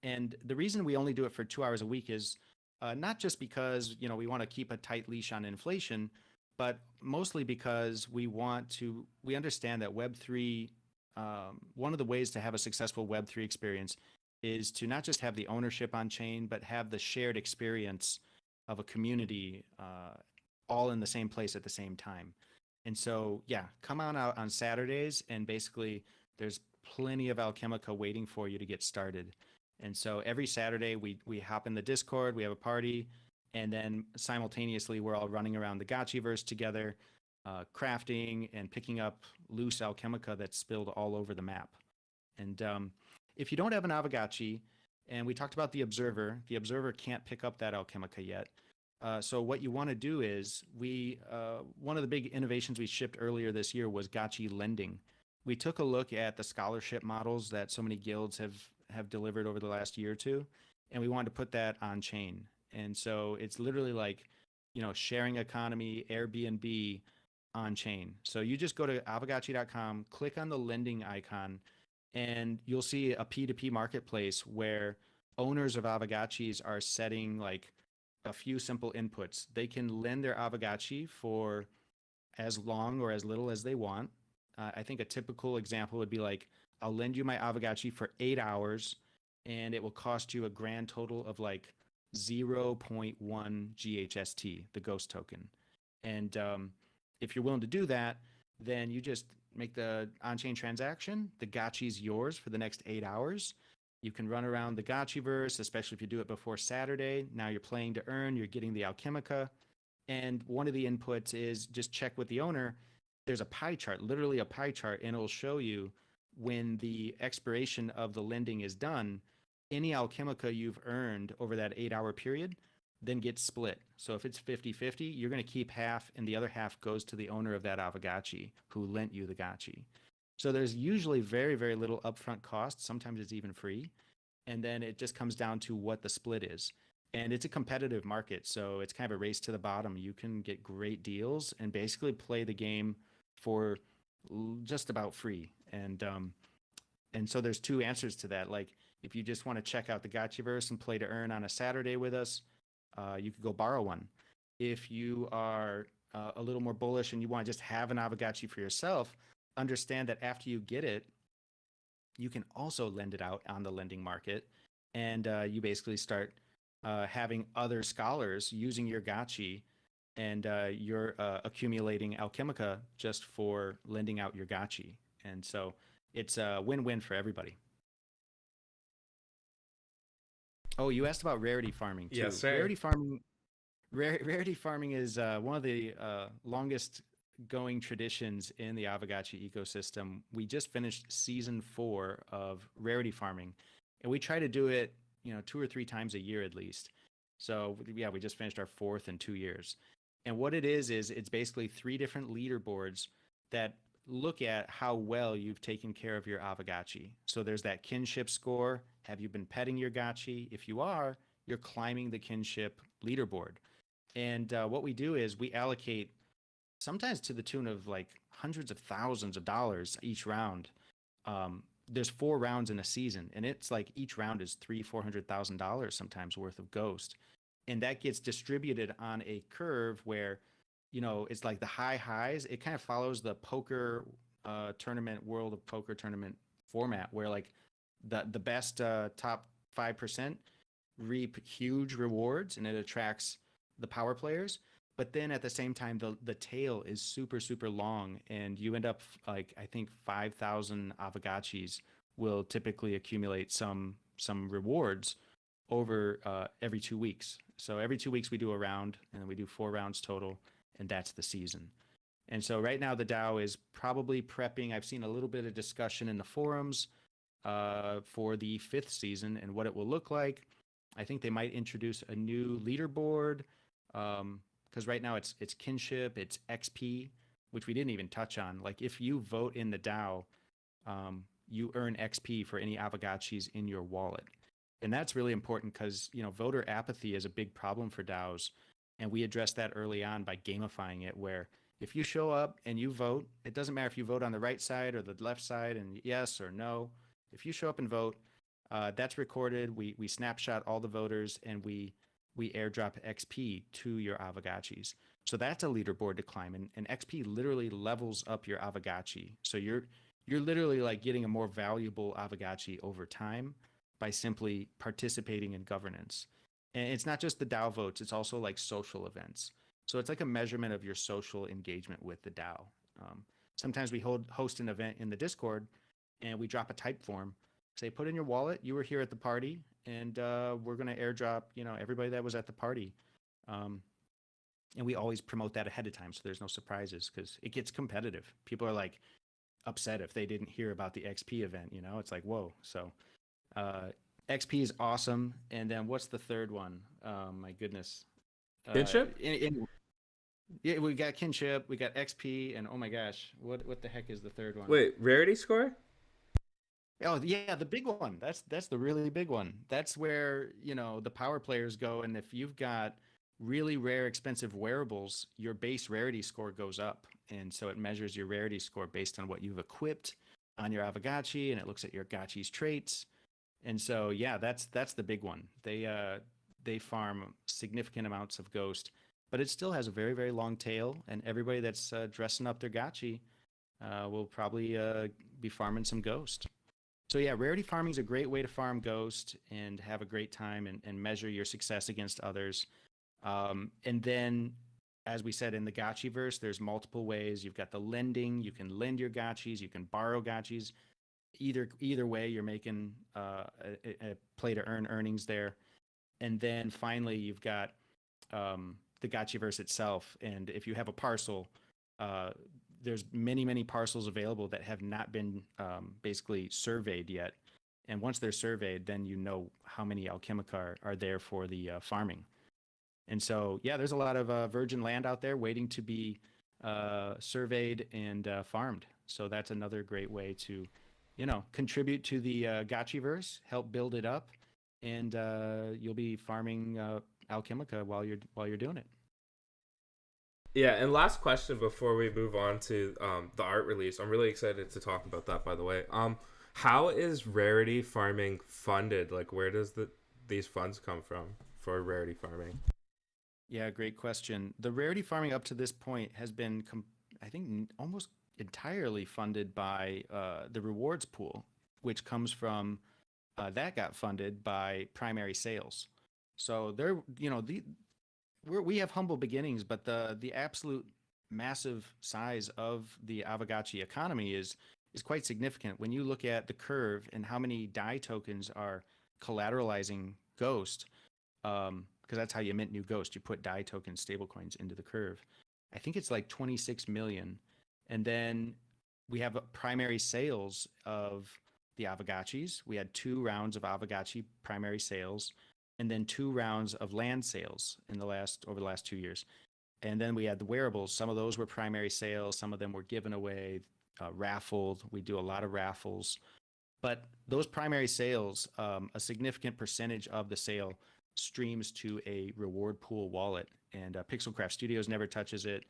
And the reason we only do it for 2 hours a week is not just because, you know, we want to keep a tight leash on inflation, but mostly because we understand that Web3, one of the ways to have a successful Web3 experience is to not just have the ownership on chain, but have the shared experience of a community all in the same place at the same time. And so, yeah, come on out on Saturdays, and basically there's plenty of Alchemica waiting for you to get started. And so every Saturday we hop in the Discord, we have a party, and then simultaneously we're all running around the Gotchiverse together, crafting and picking up loose Alchemica that's spilled all over the map. And if you don't have an Aavegotchi, and we talked about the Observer can't pick up that Alchemica yet. So what you want to do is one of the big innovations we shipped earlier this year was Gotchi lending. We took a look at the scholarship models that so many guilds have delivered over the last year or two, and we wanted to put that on chain. And so it's literally like, you know, sharing economy, Airbnb on chain. So you just go to aavegotchi.com, click on the lending icon, and you'll see a P2P marketplace where owners of Aavegotchis are setting like a few simple inputs. They can lend their Aavegotchi for as long or as little as they want. I think a typical example would be like, I'll lend you my Aavegotchi for 8 hours, and it will cost you a grand total of like 0.1 GHST, the ghost token. And if you're willing to do that, then you just make the on-chain transaction. The Gotchi's yours for the next 8 hours. You can run around the Gotchiverse, especially if you do it before Saturday. Now you're playing to earn, you're getting the Alchemica. And one of the inputs is just check with the owner. There's a pie chart, literally a pie chart, and it'll show you when the expiration of the lending is done, any Alchemica you've earned over that 8-hour period then gets split. So if it's 50-50, you're going to keep half, and the other half goes to the owner of that Aavegotchi who lent you the Gotchi. So there's usually very, very little upfront cost. Sometimes it's even free. And then it just comes down to what the split is. And it's a competitive market, so it's kind of a race to the bottom. You can get great deals and basically play the game for just about free. And so there's two answers to that. Like, if you just want to check out the Gotchiverse and play to earn on a Saturday with us, you could go borrow one. If you are a little more bullish and you want to just have an Aavegotchi for yourself, understand that after you get it, you can also lend it out on the lending market. And you basically start having other scholars using your Gotchi, and you're accumulating Alchemica just for lending out your Gotchi. And so it's a win-win for everybody. Oh, you asked about rarity farming too. Yes, sir. Rarity farming is one of the longest going traditions in the Aavegotchi ecosystem. We just finished season 4 of rarity farming, and we try to do it, 2 or 3 times a year at least. So yeah, we just finished our 4th in 2 years. And what it is it's basically 3 different leaderboards that look at how well you've taken care of your Aavegotchi. So there's that kinship score. Have you been petting your Gotchi? If you are, you're climbing the kinship leaderboard. And what we do is we allocate, sometimes to the tune of like hundreds of thousands of dollars each round. There's 4 rounds in a season, and it's like each round is $300,000-$400,000 sometimes worth of ghost. And that gets distributed on a curve where, it's like the high highs. It kind of follows the poker tournament, World of Poker tournament format, where like the best top 5% reap huge rewards, and it attracts the power players. But then at the same time, the tail is super, super long, and you end up like, I think 5,000 Aavegotchis will typically accumulate some rewards over every 2 weeks. So every 2 weeks we do a round, and we do 4 rounds total, and that's the season. And so right now the DAO is probably prepping. I've seen a little bit of discussion in the forums for the 5th season and what it will look like. I think they might introduce a new leaderboard, because right now it's kinship, it's XP, which we didn't even touch on. Like, if you vote in the DAO, you earn XP for any Aavegotchis in your wallet. And that's really important because, voter apathy is a big problem for DAOs. And we addressed that early on by gamifying it, where if you show up and you vote, it doesn't matter if you vote on the right side or the left side and yes or no. If you show up and vote, that's recorded. We snapshot all the voters and we airdrop XP to your Aavegotchis. So that's a leaderboard to climb. And XP literally levels up your Aavegotchi. So you're literally like getting a more valuable Aavegotchi over time by simply participating in governance. And it's not just the DAO votes, it's also like social events. So it's like a measurement of your social engagement with the DAO. Sometimes we host an event in the Discord and we drop a type form, say, put in your wallet, you were here at the party, and we're going to airdrop, everybody that was at the party. And we always promote that ahead of time so there's no surprises, because it gets competitive. People are like upset if they didn't hear about the XP event, it's like, whoa. So XP is awesome. And then what's the third one? My goodness. Kinship? Yeah, we got kinship, we got XP, and oh my gosh, what the heck is the third one? Wait, rarity score? Oh yeah, the big one. That's the really big one. That's where, the power players go, and if you've got really rare, expensive wearables, your base rarity score goes up. And so it measures your rarity score based on what you've equipped on your Aavegotchi, and it looks at your Gotchi's traits. And so, yeah, that's the big one. They farm significant amounts of Ghost, but it still has a very, very long tail, and everybody that's dressing up their Gotchi will probably be farming some Ghost. So yeah, rarity farming is a great way to farm Ghost and have a great time and measure your success against others. And then, as we said, in the Gotchiverse, there's multiple ways. You've got the lending. You can lend your Gotchis. You can borrow Gotchis. Either way, you're making a play to earn earnings there. And then finally, you've got the Gotchiverse itself. And if you have a parcel, there's many, many parcels available that have not been basically surveyed yet. And once they're surveyed, then you know how many Alchemica are there for the farming. And so, yeah, there's a lot of virgin land out there waiting to be surveyed and farmed. So that's another great way to, contribute to the Gotchiverse, help build it up, and you'll be farming Alchemica while you're doing it. Yeah, and last question before we move on to the art release. I'm really excited to talk about that, by the way. How is rarity farming funded? Like, where does these funds come from for rarity farming? Yeah, great question. The rarity farming up to this point has been, I think, almost entirely funded by the rewards pool, which comes from that got funded by primary sales. So we have humble beginnings, but the absolute massive size of the Aavegotchi economy is quite significant. When you look at the curve and how many DAI tokens are collateralizing Ghost, because that's how you mint new Ghost. You put DAI token stablecoins into the curve. I think it's like 26 million. And then we have primary sales of the Aavegotchis. We had 2 rounds of Aavegotchi primary sales, and then 2 rounds of land sales over the last 2 years. And then we had the wearables. Some of those were primary sales. Some of them were given away, raffled. We do a lot of raffles. But those primary sales, a significant percentage of the sale streams to a reward pool wallet, and Pixelcraft Studios never touches it.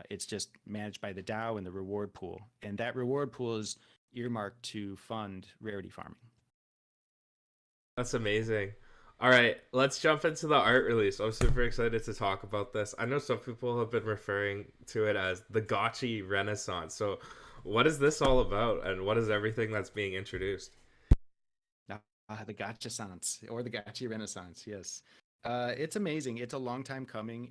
It's just managed by the DAO and the reward pool, and that reward pool is earmarked to fund rarity farming. That's amazing. All right, let's jump into the art release. I'm super excited to talk about this. I know some people have been referring to it as the Gotchi Renaissance. So what is this all about, and what is everything that's being introduced? The Gotcha-sans, or the Gotchi Renaissance, yes. It's amazing. It's a long time coming.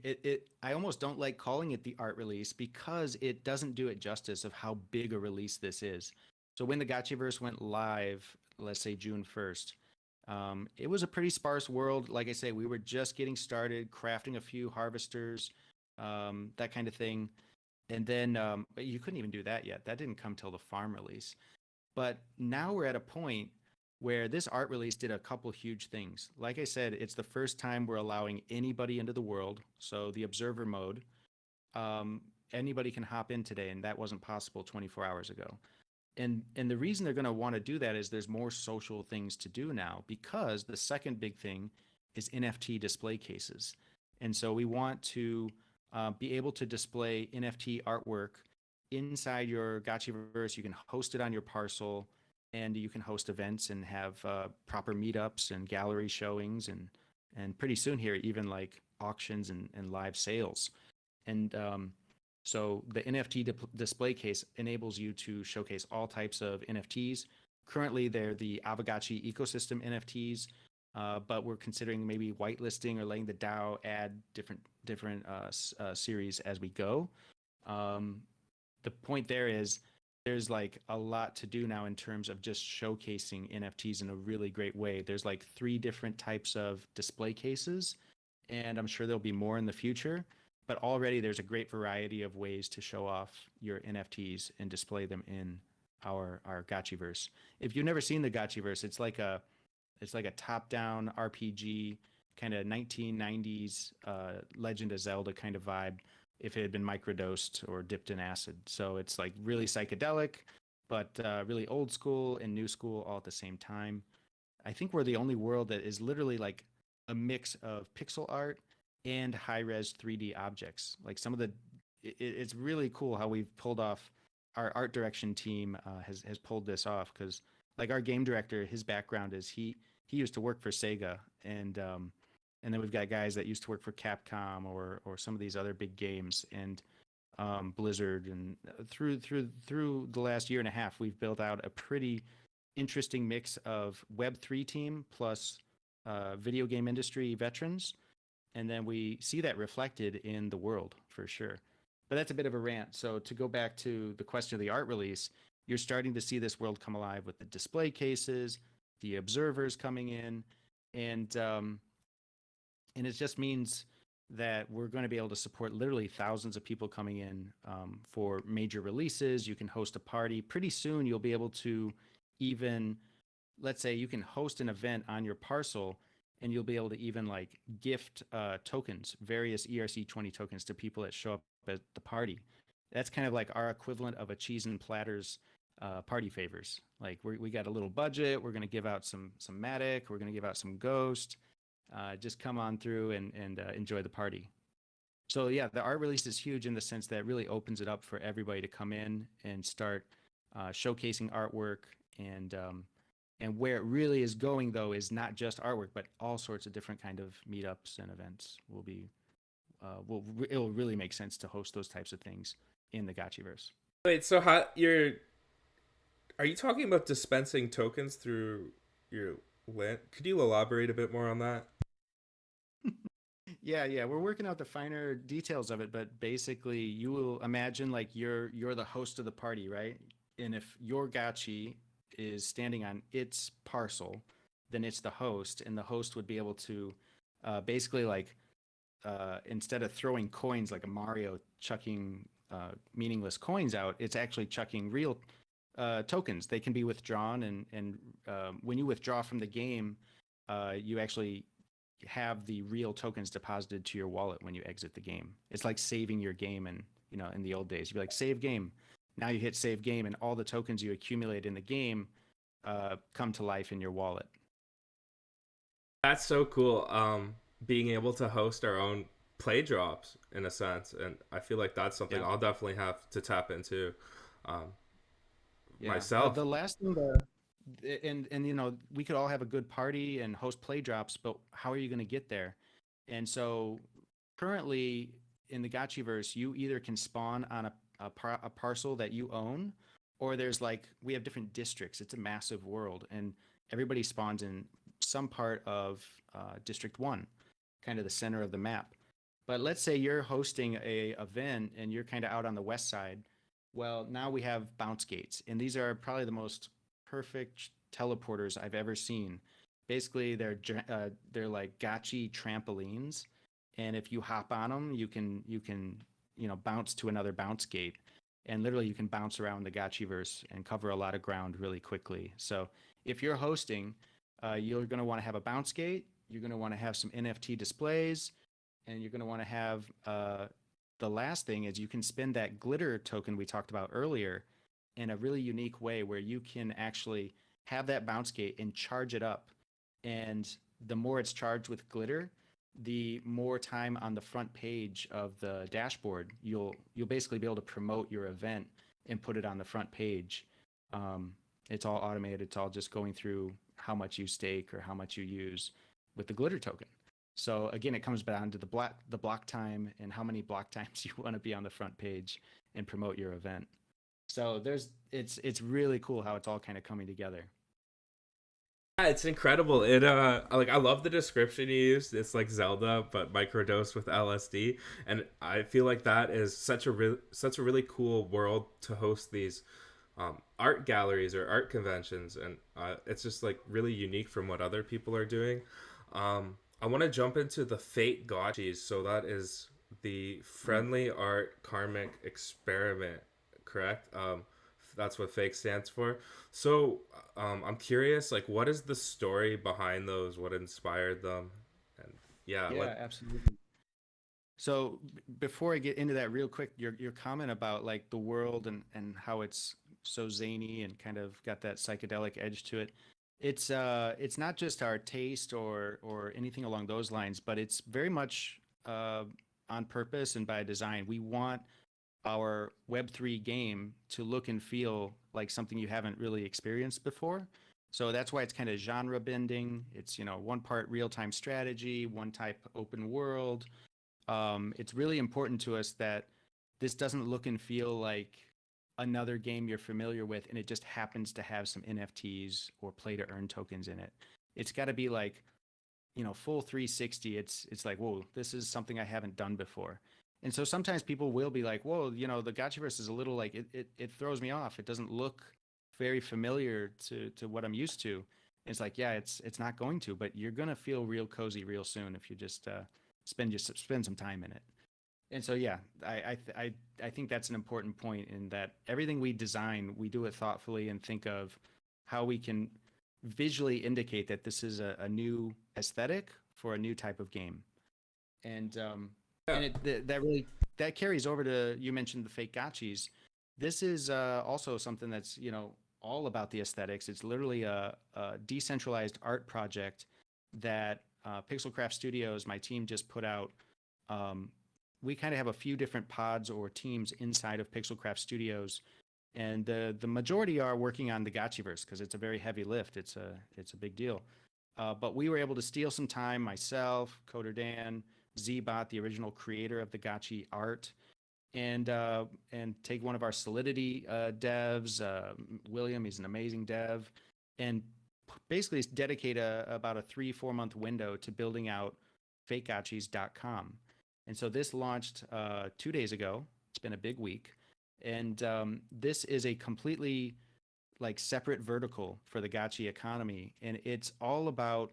I almost don't like calling it the art release because it doesn't do it justice of how big a release this is. So when the Gotchiverse went live, let's say June 1st, it was a pretty sparse world. Like I say, we were just getting started, crafting a few harvesters, that kind of thing. And then but you couldn't even do that yet. That didn't come till the farm release. But now we're at a point where this art release did a couple huge things. Like I said, it's the first time we're allowing anybody into the world. So the observer mode, anybody can hop in today, and that wasn't possible 24 hours ago. And the reason they're going to want to do that is there's more social things to do now, because the second big thing is NFT display cases. And so we want to be able to display NFT artwork inside your Gotchiverse. You can host it on your parcel, and you can host events and have proper meetups and gallery showings, and pretty soon here, even like auctions and live sales. And so the NFT display case enables you to showcase all types of NFTs. Currently, they're the Aavegotchi ecosystem NFTs, but we're considering maybe whitelisting or letting the DAO add different series as we go. The point there is there's like a lot to do now in terms of just showcasing NFTs in a really great way. There's like 3 different types of display cases, and I'm sure there'll be more in the future. But already there's a great variety of ways to show off your NFTs and display them in our Gotchiverse. If you've never seen the Gotchiverse, it's like a top-down RPG, kind of 1990s Legend of Zelda kind of vibe, if it had been microdosed or dipped in acid. So it's like really psychedelic, but really old school and new school all at the same time. I think we're the only world that is literally like a mix of pixel art and high-res 3D objects. Like some of the, it's really cool how we've pulled off. Our art direction team has pulled this off, because like our game director, his background is he used to work for Sega, and then we've got guys that used to work for Capcom or some of these other big games, and Blizzard, and through the last year and a half, we've built out a pretty interesting mix of Web3 team plus video game industry veterans. And then we see that reflected in the world for sure. But that's a bit of a rant. So to go back to the question of the art release, you're starting to see this world come alive with the display cases, the observers coming in, and it just means that we're going to be able to support literally thousands of people coming in for major releases. You can host a party. Pretty soon you'll be able to even, let's say you can host an event on your parcel, and you'll be able to even like gift tokens, various ERC20 tokens, to people that show up at the party. That's kind of like our equivalent of a cheese and platters party favors. Like we got a little budget. We're going to give out some Matic. We're going to give out some Ghost. Just come on through and enjoy the party. So yeah, the art release is huge in the sense that it really opens it up for everybody to come in and start showcasing artwork. And where it really is going, though, is not just artwork, but all sorts of different kind of meetups and events will be. It'll really make sense to host those types of things in the Gotchiverse. Wait, so are you talking about dispensing tokens through your land? Could you elaborate a bit more on that? Yeah, we're working out the finer details of it, but basically, you will imagine like you're the host of the party, right? And if your Gotchi is standing on its parcel, then it's the host, and the host would be able to basically like instead of throwing coins like a Mario chucking meaningless coins out, it's actually chucking real tokens. They can be withdrawn, and when you withdraw from the game, you actually have the real tokens deposited to your wallet when you exit the game. It's like saving your game, and in the old days, you'd be like, save game. Now you hit save game, and all the tokens you accumulate in the game come to life in your wallet. That's so cool. Being able to host our own play drops in a sense, and I feel like that's something I'll definitely have to tap into myself. The last thing and we could all have a good party and host play drops, but how are you going to get there? And so currently in the Gotchiverse, you either can spawn on a parcel that you own, or there's like, we have different districts. It's a massive world, and everybody spawns in some part of District 1, kind of the center of the map. But let's say you're hosting a event and you're kind of out on the west side. Well, now we have bounce gates, and these are probably the most perfect teleporters I've ever seen. Basically, they're like Gotchi trampolines, and if you hop on them, you can bounce to another bounce gate, and literally you can bounce around the Gotchiverse and cover a lot of ground really quickly. So if you're hosting, you're going to want to have a bounce gate. You're going to want to have some NFT displays, and you're going to want to have the last thing is you can spend that glitter token we talked about earlier, in a really unique way where you can actually have that bounce gate and charge it up. And the more it's charged with glitter, the more time on the front page of the dashboard you'll basically be able to promote your event and put it on the front page. It's all automated. It's all just going through how much you stake or how much you use with the glitter token. So again, it comes down to the block time and how many block times you want to be on the front page and promote your event. So it's really cool how it's all kind of coming together. Yeah, it's incredible. It like I love the description you used. It's like Zelda but microdose with LSD, and I feel like that is such a really cool world to host these art galleries or art conventions, and it's just like really unique from what other people are doing. I want to jump into the Fate Gotchis. So that is the Friendly Art Karmic Experiment, correct? That's what Fake stands for. So I'm curious, like, what is the story behind those? What inspired them? And yeah, Yeah, like, absolutely. So before I get into that real quick, your comment about like the world and how it's so zany and kind of got that psychedelic edge to it. It's not just our taste or anything along those lines, but it's very much on purpose and by design. We want our Web3 game to look and feel like something you haven't really experienced before. So that's why it's kind of genre bending. It's, one part real-time strategy, one type open world. It's really important to us that this doesn't look and feel like another game you're familiar with and it just happens to have some NFTs or play to earn tokens in it. It's got to be like, full 360. It's like, whoa, this is something I haven't done before. And so sometimes people will be like, whoa, the Gotchiverse is a little like it throws me off. It doesn't look very familiar to what I'm used to. And it's like, yeah, it's not going to, but you're gonna feel real cozy real soon if you just spend some time in it. And so yeah, I think that's an important point in that everything we design, we do it thoughtfully and think of how we can visually indicate that this is a new aesthetic for a new type of game. And yeah, that carries over to, you mentioned the fake gotchis. This is also something that's all about the aesthetics. It's literally a decentralized art project that Pixelcraft Studios, my team, just put out. We kind of have a few different pods or teams inside of Pixelcraft Studios, and the majority are working on the Gotchiverse because it's a very heavy lift. It's a big deal. But we were able to steal some time, myself, Coder Dan, Zbot, the original creator of the Gotchi art, and take one of our Solidity devs, William. He's an amazing dev, and basically dedicate about a 3-4 month window to building out fakegotchis.com. And so this launched 2 days ago. It's been a big week, and this is a completely like separate vertical for the Gotchi economy, and it's all about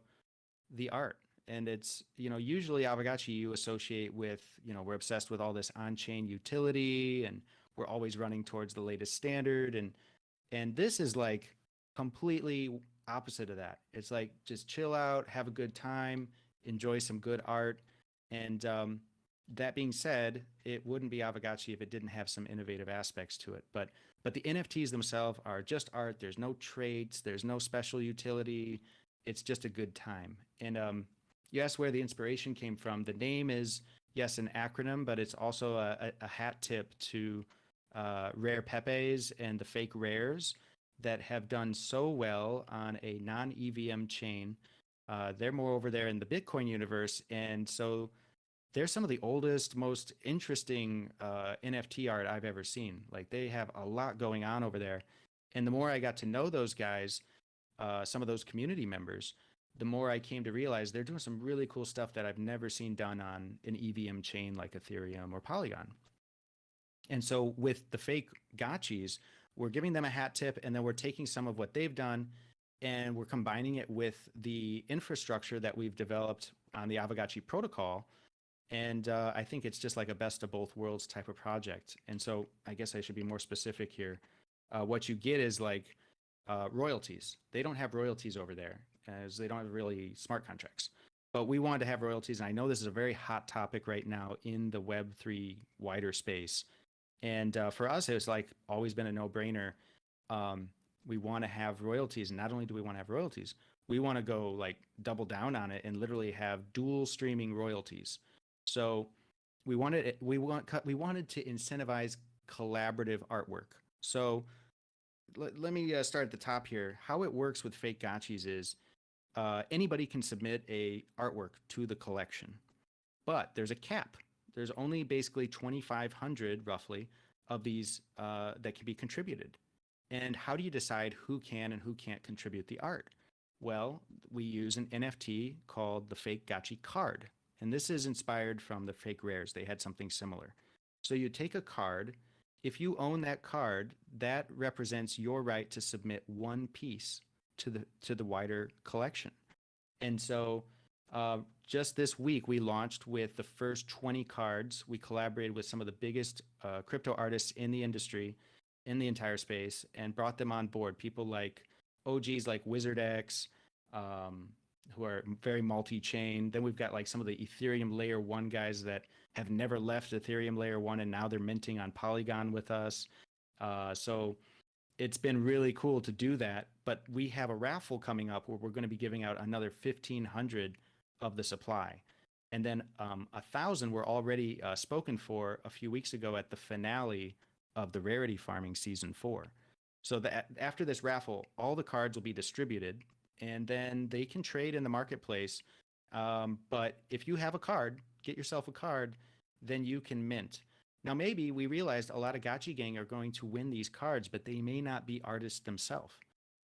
the art. And it's, usually Aavegotchi you associate with, we're obsessed with all this on-chain utility and we're always running towards the latest standard. And this is like completely opposite of that. It's like, just chill out, have a good time, enjoy some good art. And that being said, it wouldn't be Aavegotchi if it didn't have some innovative aspects to it. But the NFTs themselves are just art. There's no traits, there's no special utility. It's just a good time. And you asked where the inspiration came from. The name is, yes, an acronym, but it's also a hat tip to Rare Pepes and the fake rares that have done so well on a non-EVM chain. They're more over there in the Bitcoin universe. And so they're some of the oldest, most interesting NFT art I've ever seen. Like, they have a lot going on over there. And the more I got to know those guys, some of those community members, the more I came to realize they're doing some really cool stuff that I've never seen done on an EVM chain like Ethereum or Polygon. And so with the fake gotchis, we're giving them a hat tip, and then we're taking some of what they've done and we're combining it with the infrastructure that we've developed on the Aavegotchi protocol. And I think it's just like a best of both worlds type of project. And so I guess I should be more specific here. What you get is like royalties. They don't have royalties over there, as they don't have really smart contracts. But we wanted to have royalties, and I know this is a very hot topic right now in the Web3 wider space. And for us, it's like always been a no-brainer. we want to have royalties. And not only do we want to have royalties, we want to go like double down on it and literally have dual streaming royalties. So we wanted to incentivize collaborative artwork. So let me start at the top here. How it works with fake gotchis is anybody can submit a artwork to the collection, but there's a cap. There's only basically 2,500 roughly of these that can be contributed. And how do you decide who can and who can't contribute the art? Well, we use an NFT called the Fake Gotchi card. And this is inspired from the fake rares. They had something similar. So you take a card. If you own that card, that represents your right to submit one piece to the wider collection. And so just this week, we launched with the first 20 cards. We collaborated with some of the biggest crypto artists in the industry, in the entire space, and brought them on board. People like OGs like WizardX, who are very multi-chain. Then we've got like some of the Ethereum layer 1 guys that have never left Ethereum layer 1, and now they're minting on Polygon with us. So it's been really cool to do that. But we have a raffle coming up where we're going to be giving out another 1,500 of the supply. And then 1,000 were already spoken for a few weeks ago at the finale of the Rarity Farming Season 4. So that after this raffle, all the cards will be distributed, and then they can trade in the marketplace. But if you have a card, get yourself a card, then you can mint. Now, maybe we realized a lot of Gotchi gang are going to win these cards, but they may not be artists themselves.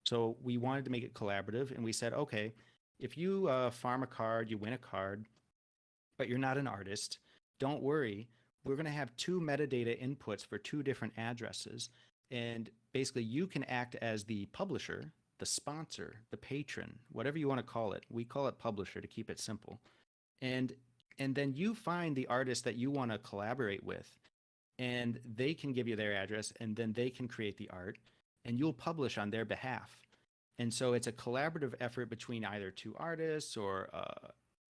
So we wanted to make it collaborative, and we said, okay, if you farm a card, you win a card, but you're not an artist, don't worry. We're going to have 2 metadata inputs for 2 different addresses. And basically, you can act as the publisher, the sponsor, the patron, whatever you want to call it. We call it publisher to keep it simple. And then you find the artist that you want to collaborate with, and they can give you their address, and then they can create the art, and you'll publish on their behalf. And so it's a collaborative effort between either 2 artists or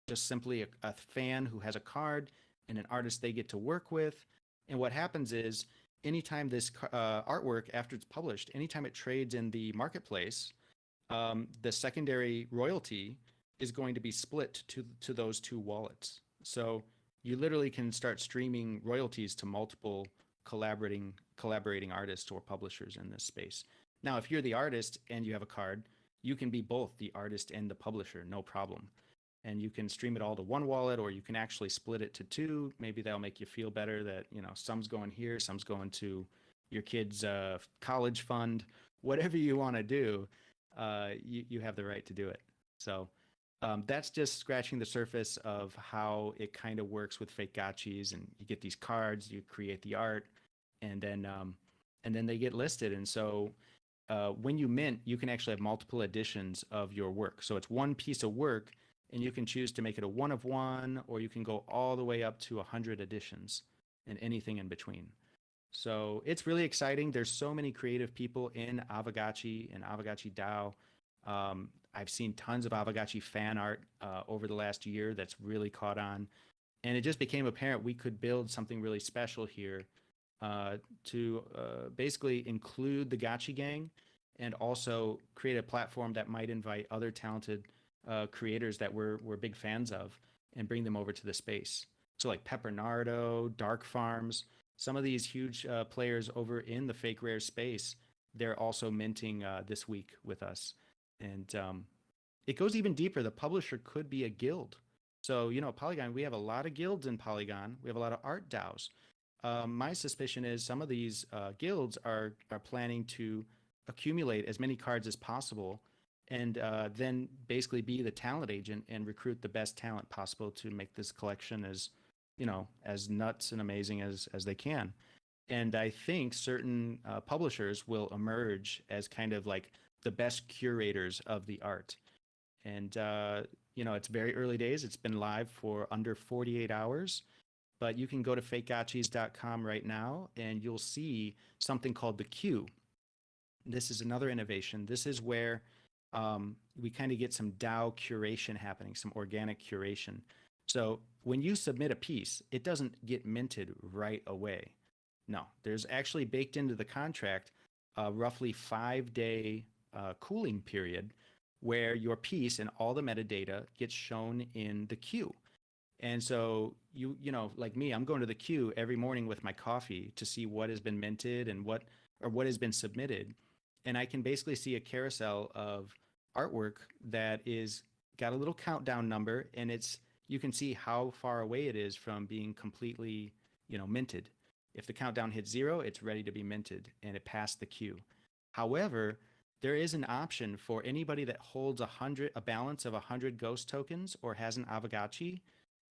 just simply a fan who has a card and an artist they get to work with. And what happens is anytime this artwork, after it's published, anytime it trades in the marketplace, the secondary royalty is going to be split to those 2 wallets. So you literally can start streaming royalties to multiple collaborating artists or publishers in this space. Now, if you're the artist and you have a card, you can be both the artist and the publisher, no problem. And you can stream it all to 1 wallet, or you can actually split it to 2. Maybe that'll make you feel better that, you know, some's going here, some's going to your kid's college fund. Whatever you want to do, you have the right to do it. So that's just scratching the surface of how it kind of works with fake gotchis. And you get these cards, you create the art, and then they get listed. And so when you mint, you can actually have multiple editions of your work. So it's one piece of work, and you can choose to make it a 1 of 1, or you can go all the way up to 100 editions and anything in between. So it's really exciting. There's so many creative people in Aavegotchi and Aavegotchi DAO. I've seen tons of Aavegotchi fan art over the last year that's really caught on. And it just became apparent we could build something really special here to basically include the Gotchi gang and also create a platform that might invite other talented creators that we're big fans of and bring them over to the space. So like Pepernardo, Dark Farms, some of these huge players over in the fake rare space, they're also minting this week with us. And it goes even deeper. The publisher could be a guild. So, you know, Polygon, we have a lot of guilds in Polygon. We have a lot of art DAOs. My suspicion is some of these guilds are planning to accumulate as many cards as possible and then basically be the talent agent and recruit the best talent possible to make this collection as, you know, as nuts and amazing as they can. And I think certain publishers will emerge as kind of like the best curators of the art. And, you know, it's very early days. It's been live for under 48 hours. But you can go to fakegotchis.com right now, and you'll see something called the queue. This is another innovation. This is where we kind of get some DAO curation happening, some organic curation. So when you submit a piece, it doesn't get minted right away. No, there's actually baked into the contract a roughly 5-day cooling period where your piece and all the metadata gets shown in the queue. And so you know, like me, I'm going to the queue every morning with my coffee to see what has been minted and what has been submitted. And I can basically see a carousel of artwork that is got a little countdown number, and you can see how far away it is from being completely, minted. If the countdown hits 0, it's ready to be minted and it passed the queue. However, there is an option for anybody that holds a balance of 100 ghost tokens or has an Aavegotchi.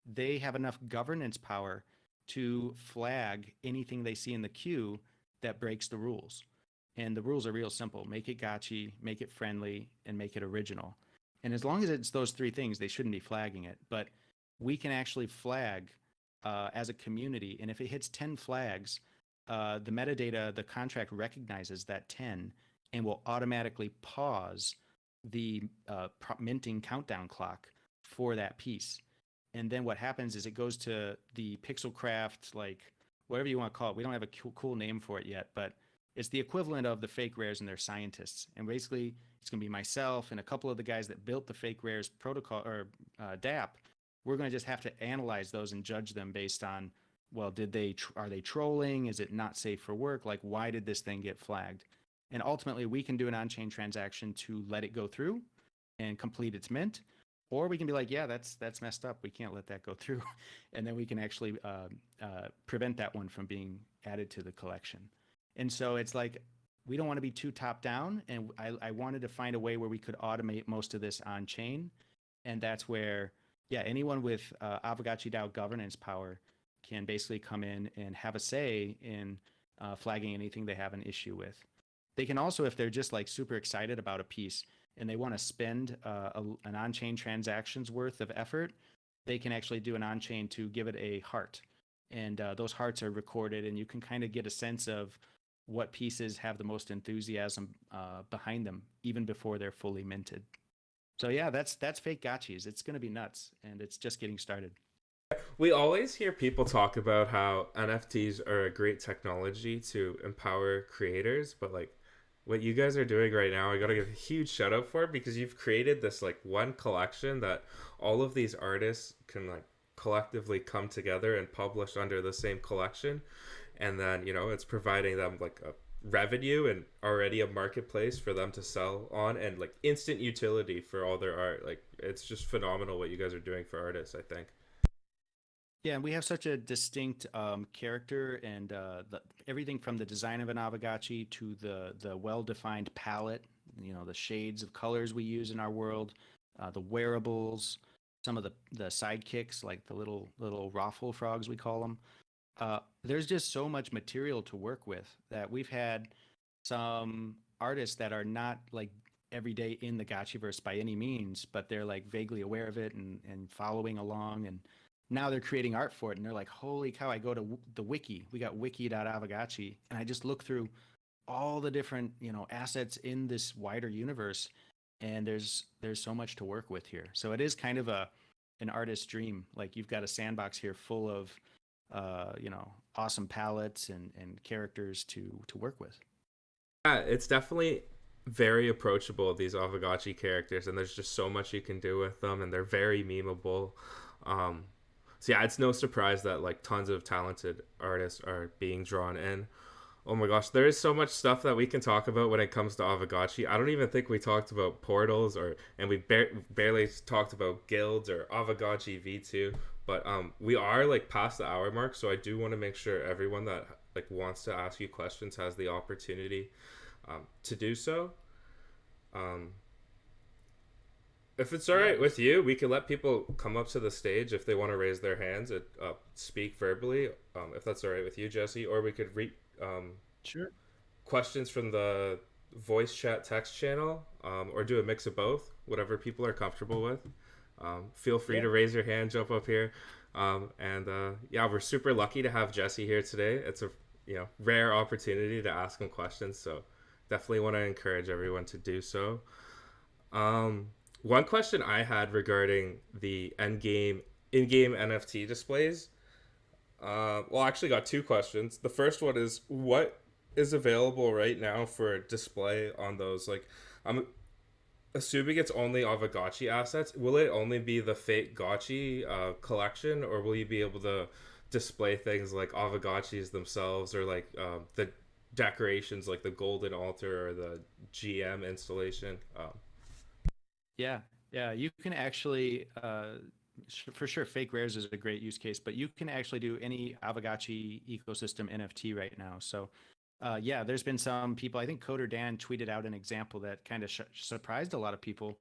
They have enough governance power to flag anything they see in the queue that breaks the rules. And the rules are real simple. Make it gotchi, make it friendly, and make it original. And as long as it's those 3 things, they shouldn't be flagging it. But we can actually flag as a community. And if it hits 10 flags, the metadata, the contract recognizes that 10 and will automatically pause the minting countdown clock for that piece. And then what happens is it goes to the Pixelcraft, like whatever you want to call it. We don't have a cool name for it yet, but it's the equivalent of the fake rares and their scientists. And basically, it's going to be myself and a couple of the guys that built the fake rares protocol or DApp. We're going to just have to analyze those and judge them based on, well, are they trolling? Is it not safe for work? Like, why did this thing get flagged? And ultimately, we can do an on-chain transaction to let it go through and complete its mint. Or we can be like, yeah, that's messed up. We can't let that go through. And then we can actually prevent that one from being added to the collection. And so it's like, we don't want to be too top down. And I wanted to find a way where we could automate most of this on chain. And that's where, anyone with Aavegotchi DAO governance power can basically come in and have a say in flagging anything they have an issue with. They can also, if they're just like super excited about a piece and they want to spend an on-chain transaction's worth of effort, they can actually do an on-chain to give it a heart. And those hearts are recorded, and you can kind of get a sense of what pieces have the most enthusiasm behind them, even before they're fully minted. So yeah, that's fake gotchis. It's going to be nuts, and it's just getting started. We always hear people talk about how NFTs are a great technology to empower creators, but like, what you guys are doing right now, I gotta give a huge shout out for, because you've created this like one collection that all of these artists can like collectively come together and publish under the same collection. And then, it's providing them like a revenue and already a marketplace for them to sell on, and like instant utility for all their art. Like, it's just phenomenal what you guys are doing for artists, I think. Yeah, and we have such a distinct character, and everything from the design of an Aavegotchi to the well-defined palette, the shades of colors we use in our world, the wearables, some of the sidekicks, like the little raffle frogs we call them. There's just so much material to work with that we've had some artists that are not like every day in the Gotchiverse by any means, but they're like vaguely aware of it and following along, and now they're creating art for it, and they're like, holy cow, I go to the wiki. We got wiki.aavegotchi, and I just look through all the different, assets in this wider universe, and there's so much to work with here. So it is kind of an artist's dream. Like, you've got a sandbox here full of, awesome palettes and characters to work with. Yeah, it's definitely very approachable, these Aavegotchi characters, and there's just so much you can do with them, and they're very memeable. So yeah, it's no surprise that like tons of talented artists are being drawn in. Oh my gosh, there is so much stuff that we can talk about when it comes to Aavegotchi. I don't even think we talked about portals, and we barely talked about guilds or Aavegotchi V2. But we are like past the hour mark, so I do want to make sure everyone that like wants to ask you questions has the opportunity to do so. If it's all right with you, we can let people come up to the stage if they want to raise their hands and speak verbally, if that's all right with you, Jesse. Or we could read Sure. questions from the voice chat text channel, or do a mix of both, whatever people are comfortable with. Feel free to raise your hand, jump up here. We're super lucky to have Jesse here today. It's a rare opportunity to ask him questions, so definitely want to encourage everyone to do so. One question I had regarding the in-game NFT displays, I actually got 2 questions. The first one is, what is available right now for display on those? Like, I'm assuming it's only Aavegotchi assets. Will it only be the fake Gotchi collection, or will you be able to display things like Aavegotchis themselves, or like the decorations, like the golden altar or the GM installation? Yeah, yeah, you can actually, for sure, fake rares is a great use case, but you can actually do any Aavegotchi ecosystem NFT right now. So, yeah, there's been some people. I think Coder Dan tweeted out an example that kind of surprised a lot of people.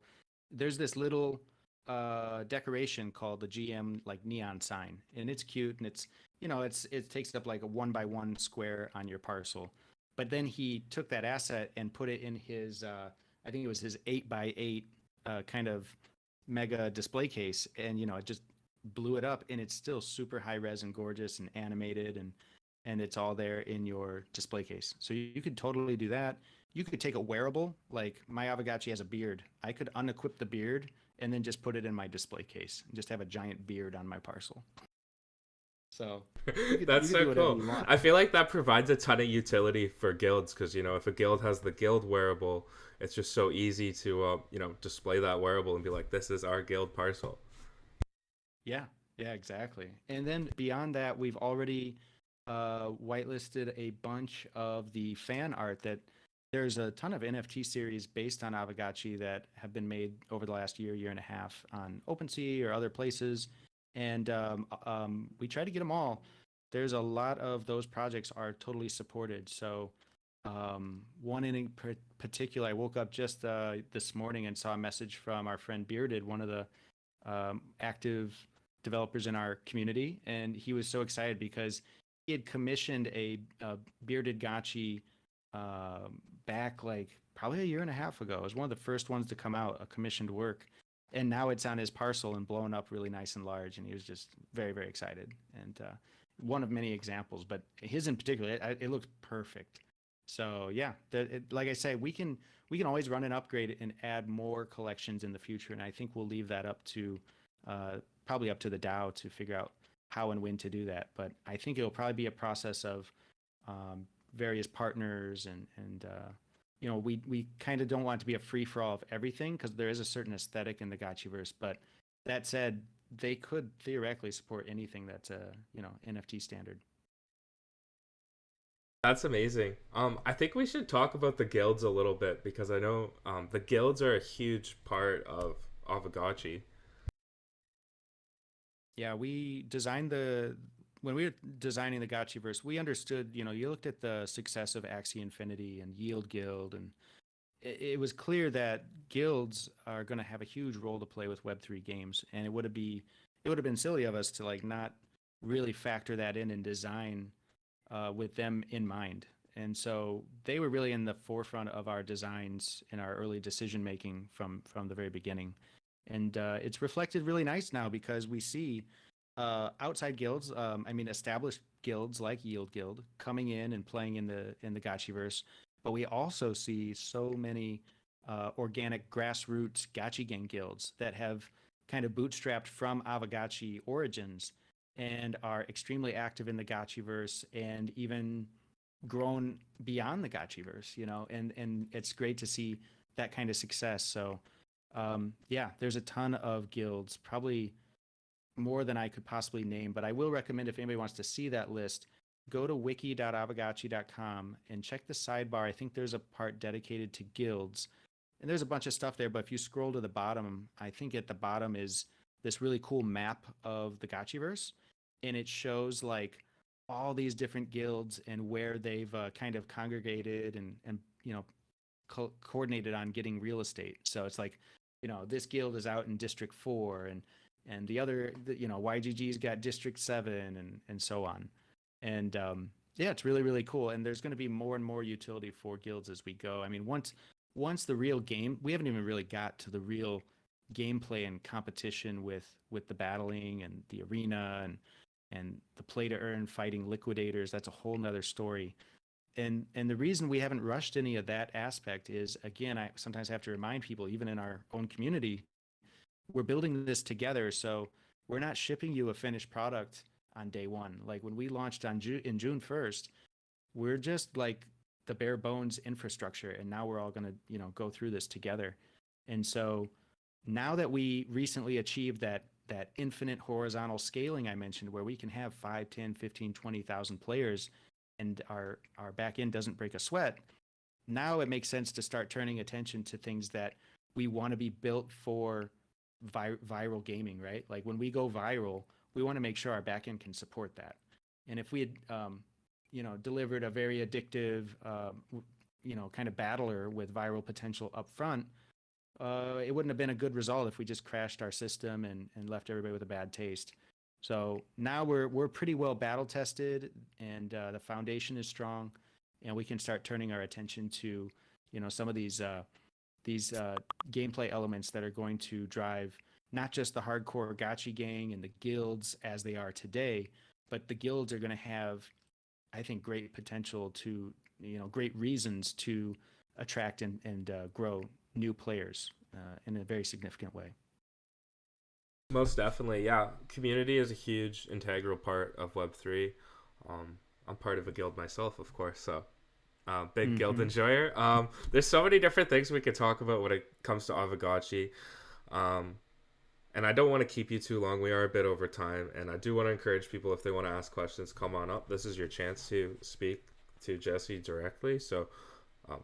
There's this little decoration called the GM like neon sign, and it's cute, and it's it takes up like a 1 by 1 square on your parcel. But then he took that asset and put it in his I think it was his 8 by 8 kind of mega display case, and it just blew it up, and it's still super high res and gorgeous and animated, and it's all there in your display case. So you could totally do that. You could take a wearable, like my Aavegotchi has a beard. I could unequip the beard and then just put it in my display case and just have a giant beard on my parcel. So That's you could so do whatever cool. you want. I feel like that provides a ton of utility for guilds, because if a guild has the guild wearable, it's just so easy to display that wearable and be like, this is our guild parcel. Yeah, yeah, exactly. And then beyond that, we've already whitelisted a bunch of the fan art that there's a ton of NFT series based on Aavegotchi that have been made over the last year and a half on OpenSea or other places. And we try to get them all. There's a lot of those projects are totally supported. So one in particular, I woke up just this morning and saw a message from our friend Bearded, one of the active developers in our community, and he was so excited because he had commissioned a bearded gotchi back like probably a year and a half ago. It was one of the first ones to come out, a commissioned work, and now it's on his parcel and blown up really nice and large, and he was just very, very excited. And one of many examples, but his in particular, it looked perfect. So yeah, like I say, we can always run an upgrade and add more collections in the future, and I think we'll leave that up to probably up to the DAO to figure out how and when to do that. But I think it'll probably be a process of various partners, and we kind of don't want it to be a free for all of everything, because there is a certain aesthetic in the Gotchiverse. But that said, they could theoretically support anything that's a NFT standard. That's amazing. I think we should talk about the guilds a little bit, because I know the guilds are a huge part of Aavegotchi. Yeah, when we were designing the Gotchiverse, we understood, you looked at the success of Axie Infinity and Yield Guild, and it was clear that guilds are going to have a huge role to play with Web3 games, and it would have been silly of us to like not really factor that in and design with them in mind. And so they were really in the forefront of our designs and our early decision making from the very beginning. And it's reflected really nice now, because we see outside guilds, established guilds like Yield Guild coming in and playing in the Gotchiverse, but we also see so many organic grassroots Gotchi gang guilds that have kind of bootstrapped from Aavegotchi origins and are extremely active in the Gotchiverse, and even grown beyond the Gotchiverse, and it's great to see that kind of success. So yeah, there's a ton of guilds, probably more than I could possibly name, but I will recommend, if anybody wants to see that list, go to wiki.aavegotchi.com and check the sidebar. I think there's a part dedicated to guilds, and there's a bunch of stuff there, but if you scroll to the bottom, I think at the bottom is this really cool map of the Gotchiverse, and it shows like all these different guilds and where they've kind of congregated and coordinated on getting real estate. So it's like, this guild is out in District 4, and the other, YGG's got District 7, and so on. And yeah, it's really, really cool. And there's going to be more and more utility for guilds as we go. I mean, once the real game, we haven't even really got to the real gameplay and competition with the battling and the arena and the play to earn fighting liquidators. That's a whole nother story. And the reason we haven't rushed any of that aspect is, again, I sometimes have to remind people, even in our own community, we're building this together. So we're not shipping you a finished product on day one. Like when we launched in June 1st, we're just like the bare bones infrastructure, and now we're all going to, you know, go through this together. And so now that we recently achieved that infinite horizontal scaling I mentioned, where we can have 5, 10, 15, 20,000 players, and our back end doesn't break a sweat, now it makes sense to start turning attention to things that we want to be built for viral gaming, right? Like when we go viral, we want to make sure our backend can support that. And if we had, you know, delivered a very addictive, you know, kind of battler with viral potential up front, it wouldn't have been a good result if we just crashed our system and left everybody with a bad taste. So now we're pretty well battle tested, and the foundation is strong, and we can start turning our attention to, you know, some of these gameplay elements that are going to drive not just the hardcore gotchi gang and the guilds as they are today, but the guilds are going to have, I think, great potential to, you know, great reasons to attract and grow new players in a very significant way. Most definitely, yeah. Community is a huge integral part of Web3. I'm part of a guild myself, of course, so big guild enjoyer. There's so many different things we could talk about when it comes to Aavegotchi. And I don't want to keep you too long. We are a bit over time, and I do want to encourage people, if they want to ask questions, come on up. This is your chance to speak to Jesse directly, so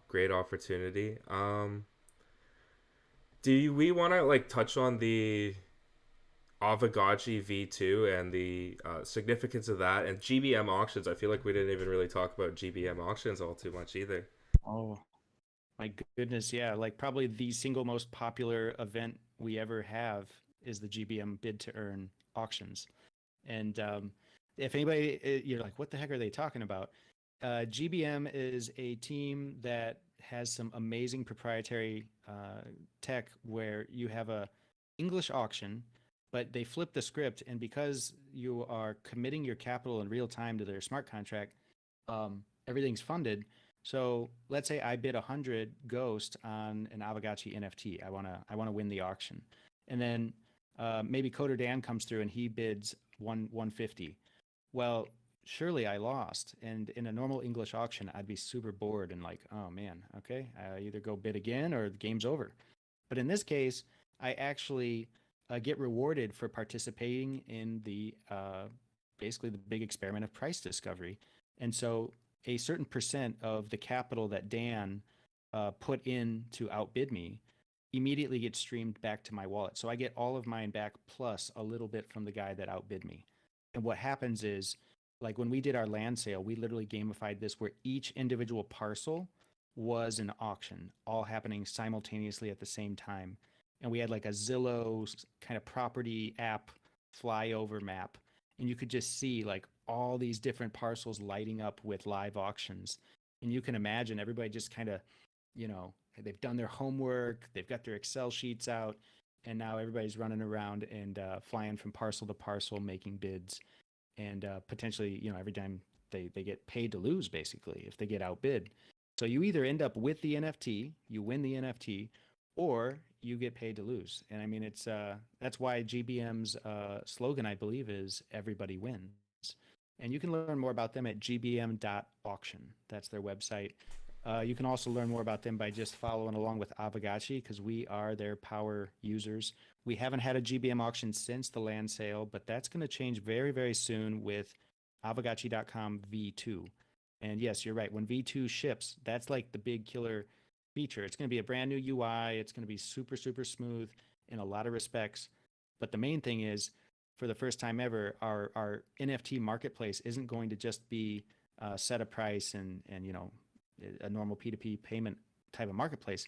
great opportunity. Do we want to like touch on the Aavegotchi V2 and the significance of that, and GBM auctions? I feel like we didn't even really talk about GBM auctions all too much either. Oh my goodness, yeah. Like probably the single most popular event we ever have is the GBM bid to earn auctions. And if anybody, you're like, what the heck are they talking about? GBM is a team that has some amazing proprietary tech where you have a English auction, but they flip the script, and because you are committing your capital in real time to their smart contract, everything's funded. So let's say I bid 100 Ghost on an Aavegotchi NFT. I wanna win the auction, and then maybe Coder Dan comes through and he bids 150. Well, surely I lost. And in a normal English auction, I'd be super bored and like, oh man, okay, I either go bid again or the game's over. But in this case, I actually get rewarded for participating in the basically the big experiment of price discovery. And so a certain percent of the capital that Dan put in to outbid me immediately gets streamed back to my wallet. So I get all of mine back plus a little bit from the guy that outbid me. And what happens is, like when we did our land sale, we literally gamified this where each individual parcel was an auction, all happening simultaneously at the same time. And we had like a Zillow kind of property app flyover map. And you could just see like all these different parcels lighting up with live auctions. And you can imagine everybody just kind of, you know, they've done their homework, they've got their Excel sheets out, and now everybody's running around and flying from parcel to parcel, making bids. And potentially, you know, every time they get paid to lose, basically, if they get outbid. So you either end up with the NFT, you win the NFT, or you get paid to lose. And I mean, it's that's why GBM's slogan, I believe, is everybody wins. And you can learn more about them at gbm.auction. That's their website. You can also learn more about them by just following along with Aavegotchi, because we are their power users. We haven't had a GBM auction since the land sale, but that's going to change very, very soon with Aavegotchi.com V2. And yes, you're right. When V2 ships, that's like the big killer feature. It's going to be a brand new UI. It's going to be super, super smooth in a lot of respects. But the main thing is, for the first time ever, our NFT marketplace isn't going to just be set a price and you know, a normal P2P payment type of marketplace.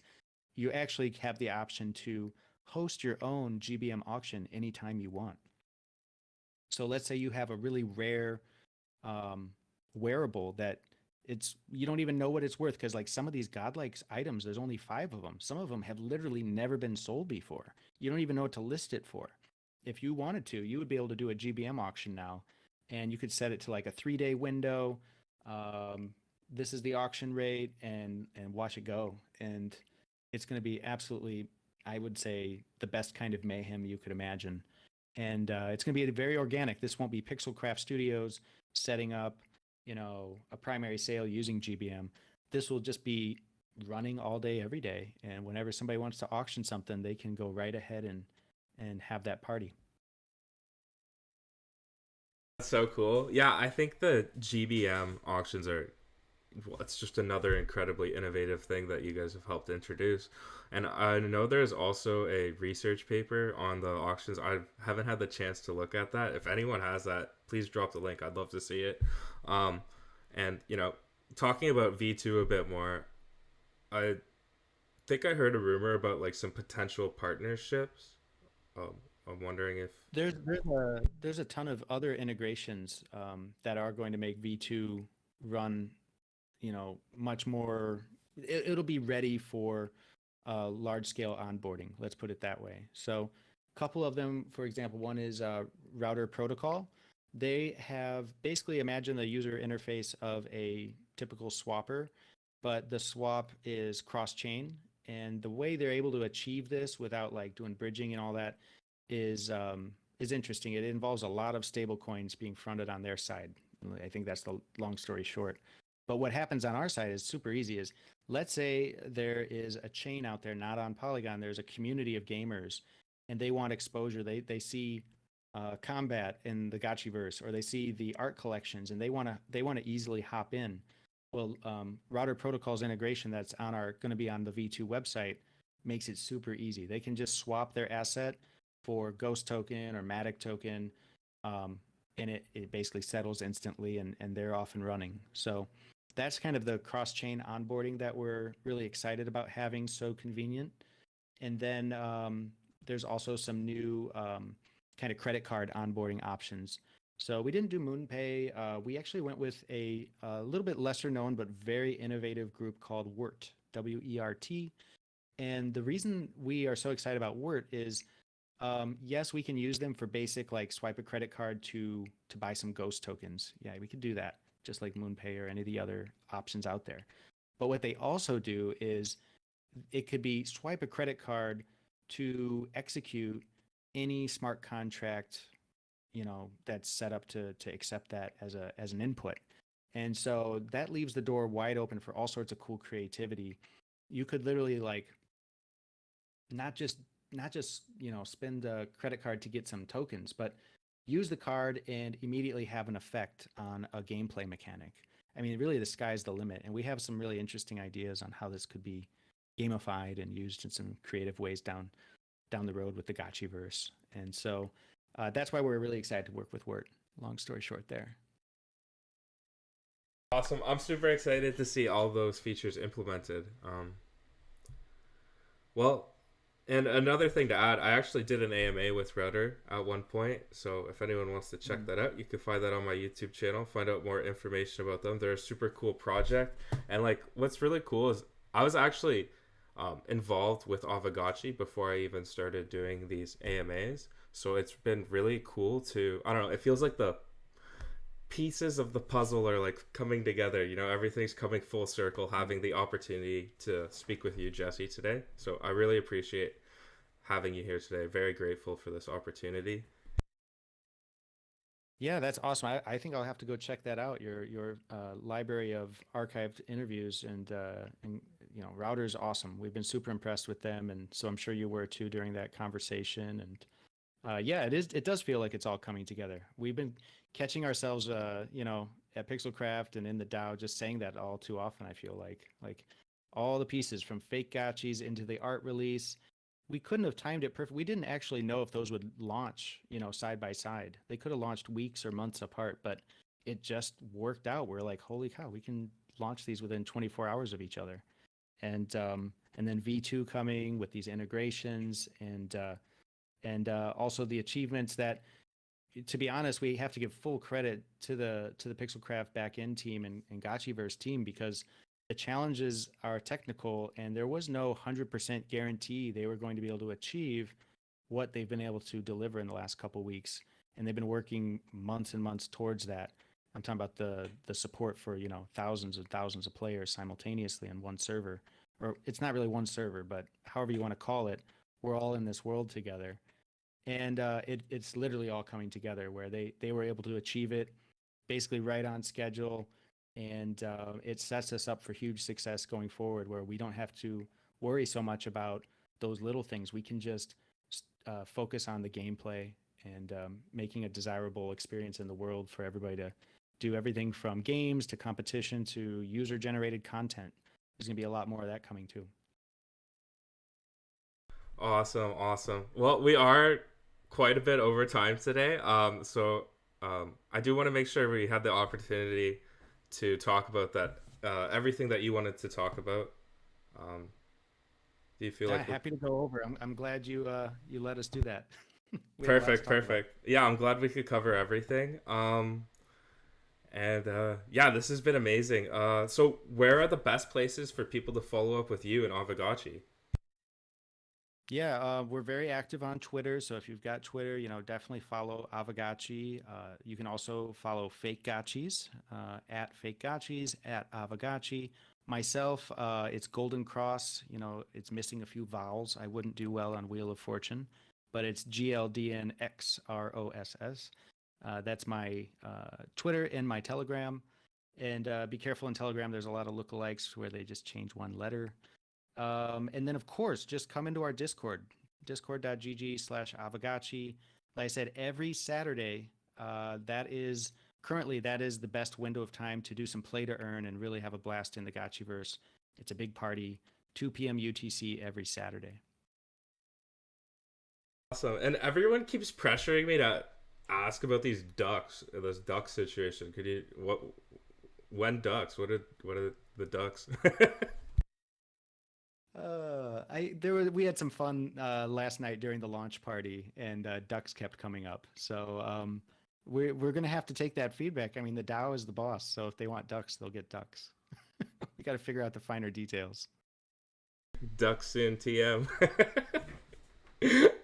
You actually have the option to host your own GBM auction anytime you want. So let's say you have a really rare wearable that you don't even know what it's worth, because like some of these godlike items, there's only 5 of them. Some of them have literally never been sold before. You don't even know what to list it for. If you wanted to, you would be able to do a GBM auction now, and you could set it to like a 3-day window. This is the auction rate, and watch it go. And it's going to be absolutely, I would say, the best kind of mayhem you could imagine. And it's going to be very organic. This won't be Pixelcraft Studios setting up, you know, a primary sale using GBM. this will just be running all day, every day. And whenever somebody wants to auction something, they can go right ahead and have that party. That's so cool. Yeah, I think the GBM auctions are, well, it's just another incredibly innovative thing that you guys have helped introduce. And I know there's also a research paper on the auctions. I haven't had the chance to look at that. If anyone has that, please drop the link. I'd love to see it. Um, and, talking about V2 a bit more, I think I heard a rumor about like some potential partnerships. Um, I'm wondering if. There's a ton of other integrations that are going to make V2 run, much more. It'll be ready for large scale onboarding. Let's put it that way. So, a couple of them, for example, one is router protocol. They have basically imagine the user interface of a typical swapper, but the swap is cross chain. And the way they're able to achieve this without like doing bridging and all that is interesting. It involves a lot of stable coins being fronted on their side. I think that's the long story short. But what happens on our side is super easy. Is let's say there is a chain out there, not on Polygon. There's a community of gamers, and they want exposure. They see combat in the Gotchiverse, or they see the art collections, and they want to easily hop in. Well, router protocols integration that's on our going to be on the V2 website makes it super easy. They can just swap their asset for Ghost token or Matic token, and it basically settles instantly, and they're off and running. So that's kind of the cross-chain onboarding that we're really excited about having, so convenient. And then there's also some new kind of credit card onboarding options. So we didn't do MoonPay. We actually went with a little bit lesser known but very innovative group called Wert, WERT. And the reason we are so excited about Wert is, yes, we can use them for basic like swipe a credit card to buy some Ghost tokens. Yeah, we could do that just like MoonPay or any of the other options out there. But what they also do is it could be swipe a credit card to execute any smart contract, that's set up to accept that as an input. And so that leaves the door wide open for all sorts of cool creativity. You could literally like not just spend a credit card to get some tokens, but use the card and immediately have an effect on a gameplay mechanic. I mean, really, the sky's the limit, and we have some really interesting ideas on how this could be gamified and used in some creative ways down the road with the Gotchiverse. And so that's why we're really excited to work with Wort. Long story short, there. Awesome. I'm super excited to see all those features implemented. Well, and another thing to add, I actually did an AMA with Router at one point. So if anyone wants to check that out, you can find that on my YouTube channel, find out more information about them. They're a super cool project. And like, what's really cool is I was actually involved with Aavegotchi before I even started doing these AMAs. So it's been really cool to, I don't know, it feels like the pieces of the puzzle are like coming together. Everything's coming full circle, having the opportunity to speak with you, Jesse, today. So I really appreciate having you here today. Very grateful for this opportunity. Yeah, that's awesome. I think I'll have to go check that out. Your library of archived interviews, and Router's awesome. We've been super impressed with them, and so I'm sure you were too during that conversation. And yeah, it does feel like it's all coming together. We've been catching ourselves, at Pixelcraft and in the DAO, just saying that all too often. I feel like all the pieces from fake gotchis into the art release. We couldn't have timed it perfect. We didn't actually know if those would launch, side by side. They could have launched weeks or months apart, but it just worked out. We're like, holy cow, we can launch these within 24 hours of each other. And then V2 coming with these integrations, and also the achievements that, to be honest, we have to give full credit to the Pixelcraft backend team and Gotchiverse team, because the challenges are technical, and there was no 100% guarantee they were going to be able to achieve what they've been able to deliver in the last couple of weeks. And they've been working months and months towards that. I'm talking about the support for, thousands and thousands of players simultaneously on one server. Or it's not really one server, but however you want to call it, we're all in this world together. And it's literally all coming together, where they were able to achieve it basically right on schedule. and it sets us up for huge success going forward, where we don't have to worry so much about those little things. We can just focus on the gameplay and making a desirable experience in the world for everybody to do everything from games to competition to user-generated content. There's going to be a lot more of that coming too. Awesome, awesome. Well, we are quite a bit over time today. I do want to make sure we had the opportunity to talk about that, everything that you wanted to talk about. Do you feel Yeah, like happy to go over. I'm glad you you let us do that. We have a lot to perfect, talk about. perfect. Yeah, I'm glad we could cover everything. Yeah, this has been amazing. So where are the best places for people to follow up with you and Aavegotchi? Yeah, we're very active on Twitter. So if you've got Twitter, definitely follow Aavegotchi. You can also follow Fake Gotchis at Fake Gotchis, at Aavegotchi. Myself, it's GldnXross. It's missing a few vowels. I wouldn't do well on Wheel of Fortune, but it's GldnXross. That's my Twitter and my Telegram. And be careful in Telegram. There's a lot of lookalikes where they just change one letter. And then, of course, just come into our Discord, discord.gg/Aavegotchi. Like I said, every Saturday, that is the best window of time to do some play to earn and really have a blast in the Gotchiverse. It's a big party, 2 p.m. UTC every Saturday. Awesome. And everyone keeps pressuring me to ask about these ducks, this duck situation. When ducks? What are the ducks? We had some fun last night during the launch party, and ducks kept coming up. So we're gonna have to take that feedback. I mean, the DAO is the boss, so if they want ducks, they'll get ducks. We got to figure out the finer details. Ducks in TM.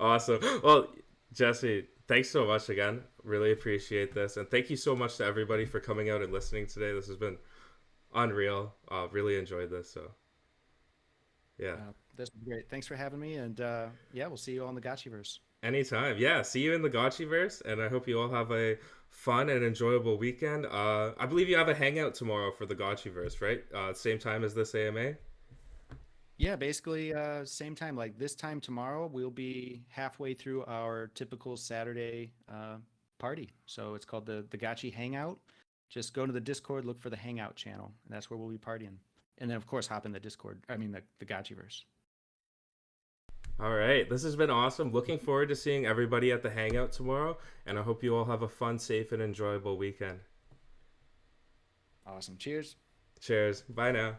Awesome. Well, Jesse, thanks so much again. Really appreciate this, and thank you so much to everybody for coming out and listening today. This has been unreal. Really enjoyed this. So yeah. This was great. Thanks for having me, and yeah, we'll see you all in the Gotchiverse. Anytime. Yeah, see you in the Gotchiverse, and I hope you all have a fun and enjoyable weekend. I believe you have a hangout tomorrow for the Gotchiverse, right? Same time as this AMA? Yeah, basically same time. Like this time tomorrow, we'll be halfway through our typical Saturday party. So it's called the Gotchi Hangout. Just go to the Discord, look for the Hangout channel, and that's where we'll be partying. And then, of course, hop in the Discord. I mean, the Gotchiverse. All right. This has been awesome. Looking forward to seeing everybody at the Hangout tomorrow, and I hope you all have a fun, safe, and enjoyable weekend. Awesome. Cheers. Cheers. Bye now.